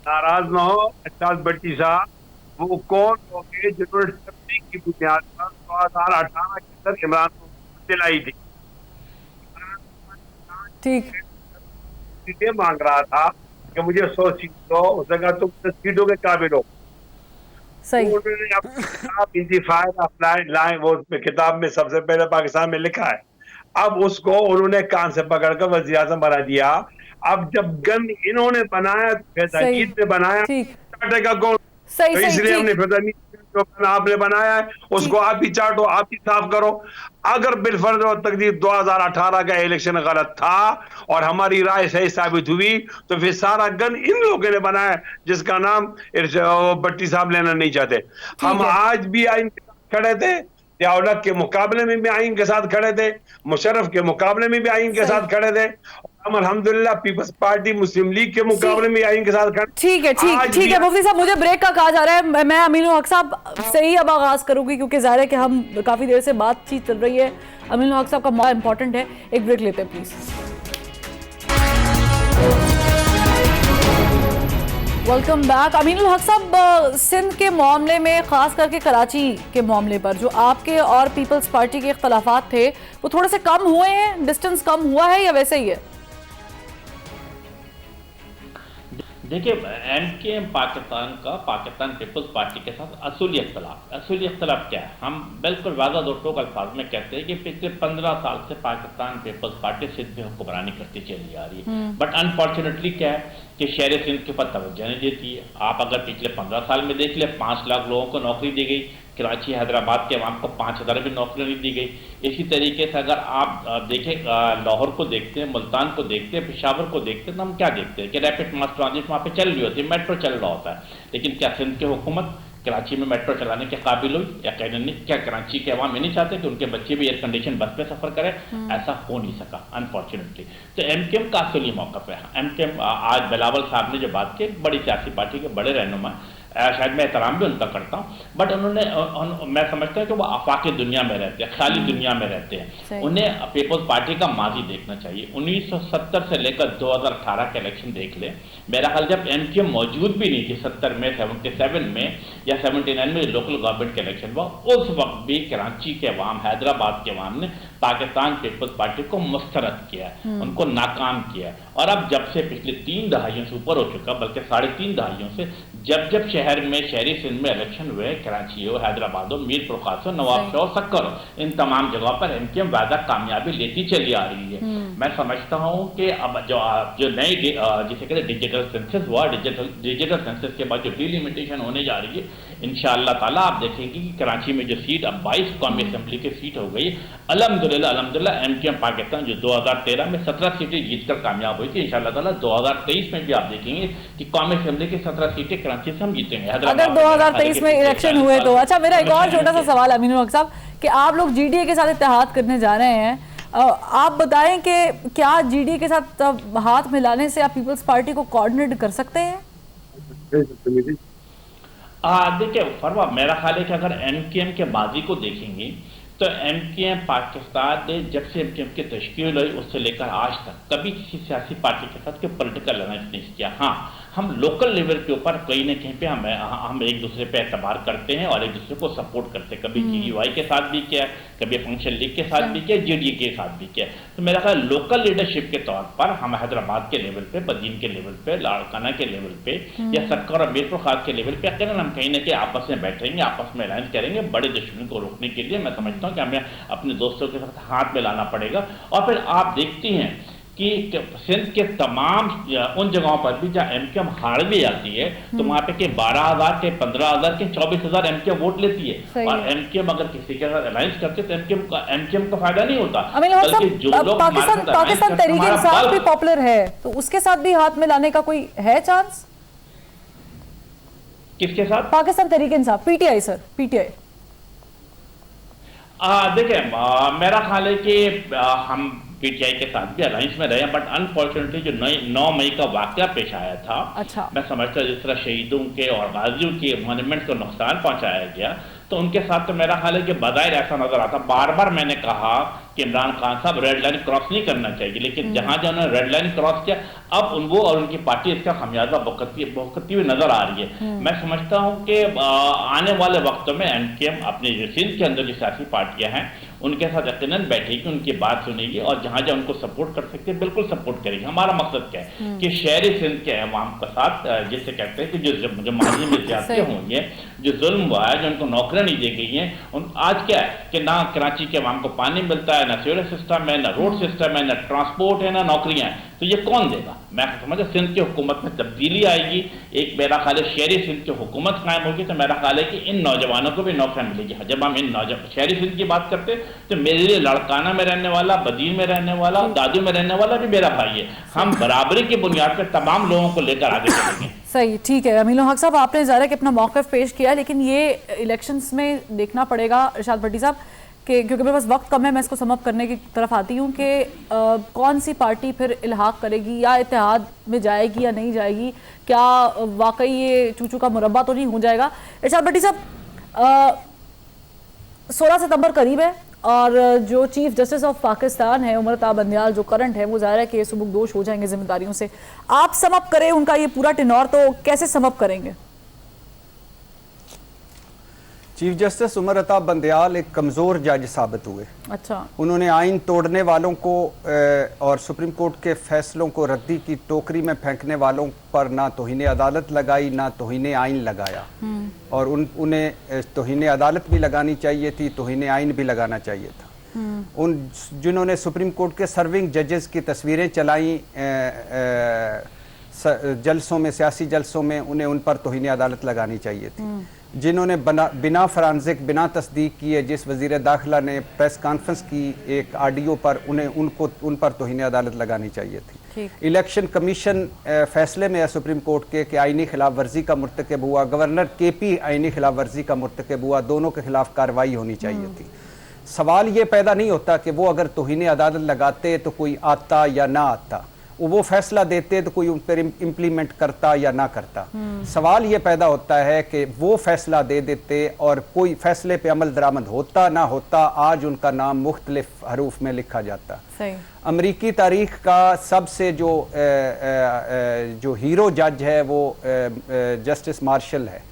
ناراض نہ ہو اچھا بھٹی صاحب، وہ کون ہو گئے جنہوں نے تبلیغ کی بنیاد پر 2018 کے اندر عمران کو دلائی تھی؟ ٹھیک سیٹیں مانگ رہا تھا کہ مجھے 100 سیٹ دو، اس نے کہا تم 10 سیٹوں کے قابل ہو. انہوں نے اپنی کتاب انتفاعی اپلائڈ لائن، وہ کتاب میں سب سے پہلے پاکستان میں لکھا ہے. اب اس کو انہوں نے کان سے پکڑ کر وزیر اعظم بنا دیا. اب جب گن انہوں نے بنایا، فیض حمید نے بنایا، چاٹے کا کون؟ تو اس لیے ہم نے فیض حمید جو آپ نے بنایا ہے اس کو آپ ہی چاٹو، آپ ہی صاف کرو. اگر بالفرض و تقدیر 2018 کا الیکشن غلط تھا اور ہماری رائے صحیح ثابت ہوئی، تو پھر سارا گن ان لوگوں نے بنایا جس کا نام بھٹی صاحب لینا نہیں چاہتے. ہم آج بھی آئین کے ساتھ کھڑے تھے، ضیاءالحق کے مقابلے میں بھی آئین کے ساتھ کھڑے تھے، مشرف کے مقابلے میں بھی آئین کے ساتھ کھڑے تھے، ہم الحمدللہ پیپلز پارٹی مسلم لیگ کے مقابلے میں آئین کے ساتھ کھڑے. ٹھیک ہے مفتی صاحب، مجھے بریک کا کہا جا رہا ہے. میں امین الحق صاحب سے ہی اب آغاز کروں گی، کیونکہ ظاہر ہے کہ ہم کافی دیر سے بات چیت چل رہی ہے. امین الحق صاحب کا موضوع امپورٹنٹ ہے. ایک بریک لیتے ہیں پلیز. Welcome back. امین الحق صاحب، سندھ کے معاملے میں، خاص کر کے کراچی کے معاملے پر جو آپ کے اور پیپلز پارٹی کے اختلافات تھے، وہ تھوڑے سے کم ہوئے ہیں؟ ڈسٹنس کم ہوا ہے یا ویسے ہی ہے؟ دیکھیں، ایم کے ایم پاکستان پیپلز پارٹی کے ساتھ اصولی اختلاف کیا ہے؟ ہم بالکل واضح دو ٹوک الفاظ میں کہتے ہیں کہ پچھلے 15 سال سے پاکستان پیپلز پارٹی سندھ میں حکمرانی کرتی چلی آ رہی ہے. بٹ انفارچونیٹلی کیا ہے کہ شہر سندھ کے اوپر توجہ نہیں دیتی ہے. آپ اگر پچھلے 15 سال میں دیکھ لیں، 5 لاکھ لوگوں کو نوکری دی گئی. کراچی حیدرآباد کے عوام کو 5000 بھی نوکری نہیں دی گئی. اسی طریقے سے اگر آپ دیکھیں، لاہور کو دیکھتے ہیں، ملتان کو دیکھتے ہیں، پشاور کو دیکھتے ہیں، تو ہم کیا دیکھتے ہیں کہ ریپڈ ماس ٹرانزٹ وہاں پہ چل رہی ہوتی ہے، میٹرو چل رہا ہوتا ہے. لیکن کیا سندھ کی حکومت कराची में मेट्रो चलाने के काबिल हुई? यकीनन नहीं। क्या कराची के अवाम ये नहीं चाहते कि उनके बच्चे भी एयर कंडीशन बस में सफर करें? ऐसा हो नहीं सका अनफॉर्चुनेटली। तो एमकेएम का असली मौकफ है। एमकेएम आज बिलावल साहब ने जो बात की, बड़ी सियासी पार्टी के बड़े रहनुमा, शायद मैं एहतराम भी उनका करता हूँ, बट उन्होंने मैं समझता हूँ कि वो आफाकी दुनिया में रहते हैं, ख्याली दुनिया में रहते हैं। उन्हें पीपल्स पार्टी का माजी देखना चाहिए। 1970 से लेकर 2018 के इलेक्शन देख ले, मेरा ख्याल जब एमकेएम मौजूद भी नहीं थी 70 में, 77 में या 79 में लोकल गवर्नमेंट के इलेक्शन हुआ, उस वक्त भी कराची के अवाम, हैदराबाद के अवाम ने पाकिस्तान पीपल्स पार्टी को मुस्तरद किया, उनको नाकाम किया। और अब जब से पिछले 3 दहाइयों से ऊपर हो चुका, बल्कि 3.5 दहाइयों से, जब शहर में, शहरी सिंध में इलेक्शन हुए, कराची हो, हैदराबाद हो, मीरपुर खास हो, नवाबशाह हो, सक्कर हो, इन तमाम जगहों पर एमकेएम वादा कामयाबी लेती चली आ रही है। मैं समझता हूँ कि अब जो नई जिसे कहते हैं डिजिटल सेंसस हुआ, डिजिटल सेंसस के बाद जो डिलिमिटेशन होने जा रही है, इंशाअल्लाह ताला आप देखेंगे कि कराची में जो सीट अब 22 कौमी असेंबली की सीट हो गई। अल्हम्दुलिल्लाह एमकेएम पाकिस्तान जो 2013 में 17 सीटें जीतकर कामयाब हुई थी, इंशाअल्लाह ताला 2023 में भी आप देखेंगे कि कौमी असेंबली की 17 सीटें कराची से हम जीतेंगे। अगर 2023 में इलेक्शन हुए तो। अच्छा, मेरा एक और छोटा सा सवाल अमीनुल हक साहब, कि आप लोग जीडीए के साथ इत्तेहाद करने जा रहे हैं, आप बताएं कि क्या जीडीए के साथ हाथ मिलाने से आप पीपल्स पार्टी को कोऑर्डिनेट कर सकते हैं? देखिए फरवा, मेरा ख्याल है कि अगर एमकेएम के माजी को देखेंगे तो एमकेएम पाकिस्तान ने जब से एमकेएम की तश्कील हुई उससे लेकर आज तक कभी किसी सियासी पार्टी के साथ कोई पॉलिटिकल अलायंस नहीं किया। हाँ, हम लोकल लेवल के ऊपर कहीं ना कहीं पे हम एक दूसरे पे एतबार करते हैं और एक दूसरे को सपोर्ट करते हैं। कभी जीडीवाई के साथ भी किया, कभी फंक्शन लीग के साथ भी किया, जीडीए के साथ भी किया। तो मेरा ख्याल लोकल लीडरशिप के तौर पर हम हैदराबाद के लेवल पे, बदीन के लेवल पे, लाड़काना के लेवल पे या सक्कर और मीरपुर खास के लेवल पे अगर हम कहीं ना कहीं आपस में बैठेंगे, आपस में अलायंस करेंगे बड़े दुश्मन को रोकने के लिए। मैं समझता हूँ कि हमें अपने दोस्तों के साथ हाथ मिलाना पड़ेगा। और फिर आप देखती हैं कि सिंध के तमाम उन जगहों पर भी जहाँ एमकेएम हार भी जाती है तो वहां पे के 12,000 के 15,000 के 24,000 एमकेएम वोट लेती है। और एमकेएम अगर किसी के साथ अलायंस करते तो एमकेएम का फायदा नहीं होता। बल्कि जो लोग पाकिस्तान तहरीक इंसाफ भी पॉपुलर है, तो उसके साथ भी हाथ मिलाने का कोई है चांस? किसके साथ? Pakistan Tehreek Insaf, PTI sir, PTI. देखिए मेरा ख्याल है कि हम पीटीआई के साथ भी अलायंस में रहे, बट अनफॉर्चुनेटली जो 9 मई का वाकया पेश आया था, अच्छा, मैं समझता हूँ जिस तरह शहीदों के और गाजियों के मॉन्यूमेंट्स को नुकसान पहुंचाया गया, तो उनके साथ तो मेरा ख्याल है कि बज़ाहिर ऐसा नजर आता। बार बार मैंने कहा कि इमरान खान साहब रेड लाइन क्रॉस नहीं करना चाहिए, लेकिन जहां जहां उन्होंने रेड लाइन क्रॉस किया अब वो और उनकी पार्टी इसका खमियाजा भुगतती हुई नजर आ रही है। मैं समझता हूं कि आने वाले वक्तों में एमकेएम अपनी सिंध के अंदर जो सियासी पार्टियां हैं उनके साथ यकीनन बैठेगी, उनकी बात सुनेगी और जहां जहां उनको सपोर्ट कर सकते हैं बिल्कुल सपोर्ट करेगी। हमारा मकसद क्या है कि शहरी सिंध के अवाम के साथ जिसे कहते हैं कि जो माजी में ज्यादतियां हुई है, जो जुल्म हुआ है, जो उनको नौकरियां नहीं दी गई हैं, आज क्या है कि ना कराची के अवाम को पानी मिलता है, ना सीवरेज सिस्टम है, ना रोड सिस्टम है, ना ट्रांसपोर्ट है, ना नौकरियां हैं, तो ये कौन देगा? मैं समझता सिंध की हुकूमत में तब्दीली आएगी, एक मेरा ख्याल है शहरी सिंध की हुकूमत कायम होगी, तो मेरा ख्याल है कि इन नौजवानों को भी नौकरियां मिलेगी। जब हम इन शहरी सिंध की बात करते हैं तो मेरे लिए लड़काना में रहने वाला, बदीन में रहने वाला, दादू में रहने वाला भी मेरा भाई है। हम बराबरी की बुनियाद पर तमाम लोगों को लेकर आगे चलेंगे। सही, ठीक है अमीनुल हक साहब, आपने ज़ाहिर है कि अपना मौक़िफ़ पेश किया, लेकिन ये इलेक्शंस में देखना पड़ेगा इरशाद भट्टी साहब कि क्योंकि मेरे पास वक्त कम है, मैं इसको समअप करने की तरफ आती हूँ कि कौन सी पार्टी फिर इल्हाक करेगी या इत्तेहाद में जाएगी या नहीं जाएगी, क्या वाकई ये चूचू का मुरब्बा तो नहीं हो जाएगा? इरशाद भट्टी साहब, 16 सितंबर करीब है और जो चीफ जस्टिस ऑफ पाकिस्तान है उमर अता बंदियाल जो करंट है, वो ज़ाहिर है कि सुबुकदोश हो जाएंगे जिम्मेदारियों से। आप समअप करें उनका ये पूरा टेनोर, तो कैसे समअप करेंगे? चीफ जस्टिस उमर अता बंदियाल एक कमज़ोर जज साबित हुए। अच्छा, उन्होंने आइन तोड़ने वालों को और सुप्रीम कोर्ट के फैसलों को रद्दी की टोकरी में फेंकने वालों पर ना तौहीन अदालत लगाई, ना तौहीन आइन लगाया, और उन्हें तौहीन अदालत भी लगानी चाहिए थी, तौहीन आइन भी लगाना चाहिए था। उन जिन्होंने सुप्रीम कोर्ट के सर्विंग जजेस की तस्वीरें चलाई जलसों में, सियासी जलसों में, उन्हें उन पर तौहीन अदालत लगानी चाहिए थी। जिन्होंने बिना फरांजिक, बिना तस्दीक किए जिस वज़ीर दाखिला ने प्रेस कॉन्फ्रेंस की एक ऑडियो पर, उन पर तौहीन अदालत लगानी चाहिए थी। इलेक्शन कमीशन फैसले में है सुप्रीम कोर्ट के कि आईनी खिलाफ वर्जी का मुर्तकब हुआ, गवर्नर केपी आईनी खिलाफ वर्जी का मुर्तकब हुआ, दोनों के खिलाफ कार्रवाई होनी चाहिए थी। सवाल ये पैदा नहीं होता कि वो अगर तौहीन अदालत लगाते तो कोई आता या ना आता, वो फैसला देते तो कोई उन पर इम्प्लीमेंट करता या ना करता। सवाल ये पैदा होता है कि वो फैसला दे देते और कोई फैसले पे अमल दरामद होता ना होता, आज उनका नाम मुख्तलिफ हरूफ में लिखा जाता। सही। अमरीकी तारीख का सबसे जो हीरो जज है वो जस्टिस मार्शल है।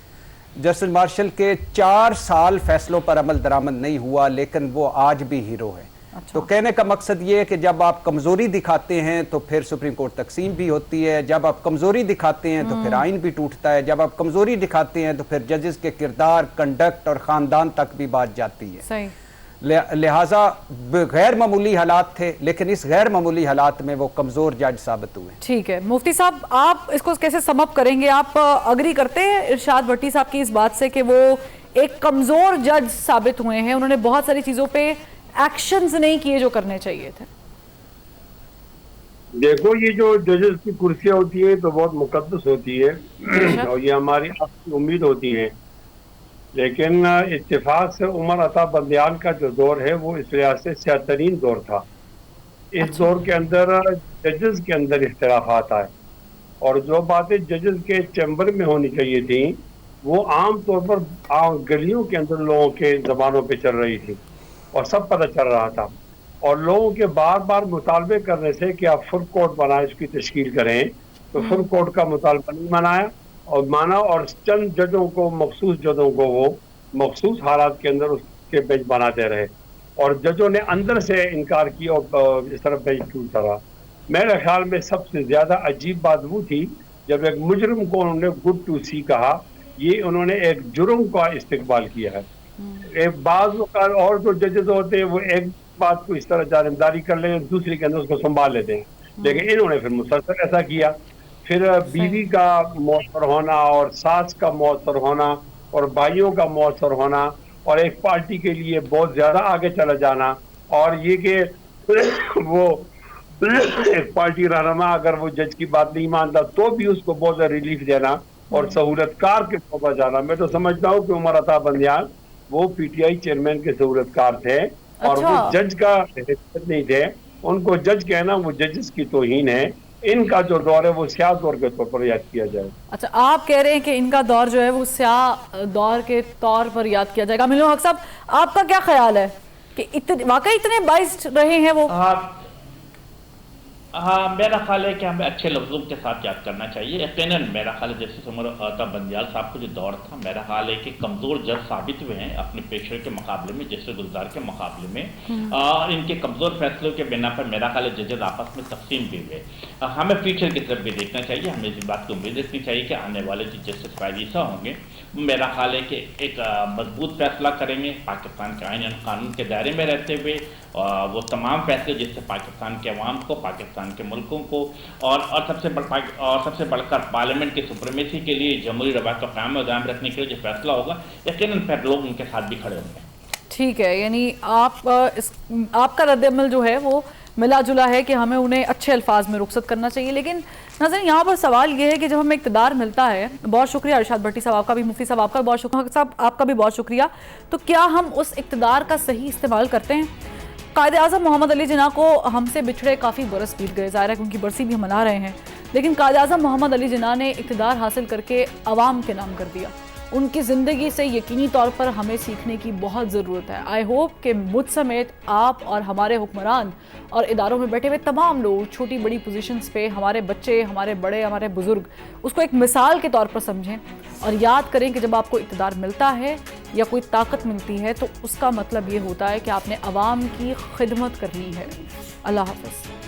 जस्टिस मार्शल के 4 साल फैसलों पर अमल दरामद नहीं हुआ, लेकिन वो आज भी हीरो है। तो कहने का मकसद ये है कि जब आप कमज़ोरी दिखाते हैं तो फिर सुप्रीम कोर्ट तकसीम भी होती है, जब आप कमज़ोरी दिखाते हैं तो फिर आइन भी टूटता है, जब आप कमज़ोरी दिखाते हैं तो फिर जजेस के किरदार, कंडक्ट और ख़ानदान तक भी बात जाती है। सही। लिहाजा गैर मामूली हालात थे, लेकिन इस गैर मामूली हालात में वो कमज़ोर जज साबित हुए। ठीक है मुफ्ती साहब, आप इसको कैसे सम अप करेंगे? आप अग्री करते हैं इरशाद भट्टी साहब की इस बात से कि वो एक कमज़ोर जज साबित हुए हैं, उन्होंने बहुत सारी चीज़ों पे एक्शंस नहीं किए जो करने चाहिए थे? देखो, ये जो जजेस की कुर्सियां होती है तो बहुत मुकद्दस होती है और ये हमारी आपकी उम्मीद होती है, लेकिन इत्तेफाक से उमर अता बंदियान का जो दौर है वो इस लिहाज से सियातरीन दौर था। इस दौर के अंदर जजेस के अंदर इख्तिलाफात आए और जो बातें जजेस के चैम्बर में होनी चाहिए थी वो आम तौर पर गलियों के अंदर लोगों के जबानों पे चल रही थी और सब पता चल रहा था। और लोगों के बार बार मुतालबे करने से कि आप फुल कोर्ट बनाए, इसकी तश्कील करें, तो फुल कोर्ट का मुतालबा नहीं माना और चंद जजों को, मखसूस जजों को वो मखसूस हालात के अंदर उसके बेंच बनाते रहे और जजों ने अंदर से इनकार किया और इस तरह बेंच टूटता रहा। मेरे ख्याल में सबसे ज़्यादा अजीब बात वो थी जब एक मुजरिम को उन्होंने गुड टू सी कहा। ये उन्होंने एक जुर्म का इस्तेकबाल किया है। एक बाज़ और जो जजेस होते हैं वो एक बात को इस तरह जानिबदारी कर लेंगे, दूसरी के अंदर उसको संभाल लेते हैं, लेकिन इन्होंने फिर मुसलसल ऐसा किया। फिर बीवी का मौसर होना और सास का मौसर होना और भाइयों का मौसर होना और एक पार्टी के लिए बहुत ज़्यादा आगे चला जाना और ये कि वो एक पार्टी रहनुमा अगर वो जज की बात नहीं मानता तो भी उसको बहुत ज़्यादा रिलीफ देना और सहूलतकार के तौर पर जाना। मैं तो समझता हूँ कि उमर अता बंदियान वो पीटीआई चेयरमैन के सहूलतकार थे और वो जज का हैसियत नहीं थे। उनको जज कहना वो जजेस की तौहीन है। इनका जो दौर है वो स्याह दौर के तौर पर याद किया जाए। अच्छा, आप कह रहे हैं कि इनका दौर जो है वो स्याह दौर के तौर पर याद किया जाएगा। मिलो हक साहब, आपका क्या ख्याल है कि वाकई इतने बाइस्ड रहे हैं वो? हाँ, मेरा ख्याल है कि हमें अच्छे लफ्ज़ों के साथ याद करना चाहिए। यकीनन मेरा ख्याल है जैसे उमर अता बंदियाल साहब का जो दौर था, मेरा ख्याल है कि कमज़ोर जज साबित हुए हैं अपने पेशे के मुकाबले में, जैसे गुलजार के मुकाबले में, और इनके कमज़ोर फैसलों के बिना पर मेरा ख्याल है जजेस आपस में तकसीम भी हुए। हमें फ्यूचर की तरफ भी देखना चाहिए। हमें इस बात की उम्मीद रखनी चाहिए कि आने वाले जो जस्टिस फायजीसा होंगे मेरा ख्याल है कि एक मजबूत फैसला करेंगे पाकिस्तान के आइन और कानून के दायरे में रहते हुए। वो तमाम फैसले जिससे पाकिस्तान के अवाम को, पाकिस्तान के मुल्कों को और सबसे बढ़कर पार्लियामेंट की सुप्रीमेसी के लिए, जमहूरी रवायत को कायम और दायम रखने के लिए जो फैसला होगा, यकीनन फिर लोग उनके साथ भी खड़े होंगे। ठीक है, यानी आपका रद्द-ए-अमल जो है वो मिला जुला है कि हमें उन्हें अच्छे अल्फाज में रुखसत करना चाहिए। लेकिन नाज़रीन, यहाँ पर सवाल ये है कि जब हमें इक़्तिदार मिलता है, बहुत शुक्रिया इरशाद भट्टी साहब आपका भी, मुफ्ती साहब आपका भी बहुत शुक्रिया, साहब आपका भी बहुत शुक्रिया, तो क्या हम उस इक़्तिदार का सही इस्तेमाल करते हैं? कायद-ए-आज़म मोहम्मद अली जिन्ना को हमसे बिछड़े काफ़ी बरस बीत गए, ज़ाहिर है कि उनकी बरसी भी हम मना रहे हैं, लेकिन कायद-ए-आज़म मोहम्मद अली जिन्ना ने इक़्तिदार हासिल करके अवाम के नाम कर दिया। उनकी ज़िंदगी से यकीनी तौर पर हमें सीखने की बहुत ज़रूरत है। आई होप कि मुझ समेत आप और हमारे हुक्मरान और इदारों में बैठे हुए तमाम लोग छोटी बड़ी पोजीशंस पे, हमारे बच्चे, हमारे बड़े, हमारे बुज़ुर्ग, उसको एक मिसाल के तौर पर समझें और याद करें कि जब आपको इक़्तिदार मिलता है या कोई ताकत मिलती है तो उसका मतलब ये होता है कि आपने अवाम की खिदमत करनी है। अल्लाह हाफ़िज़।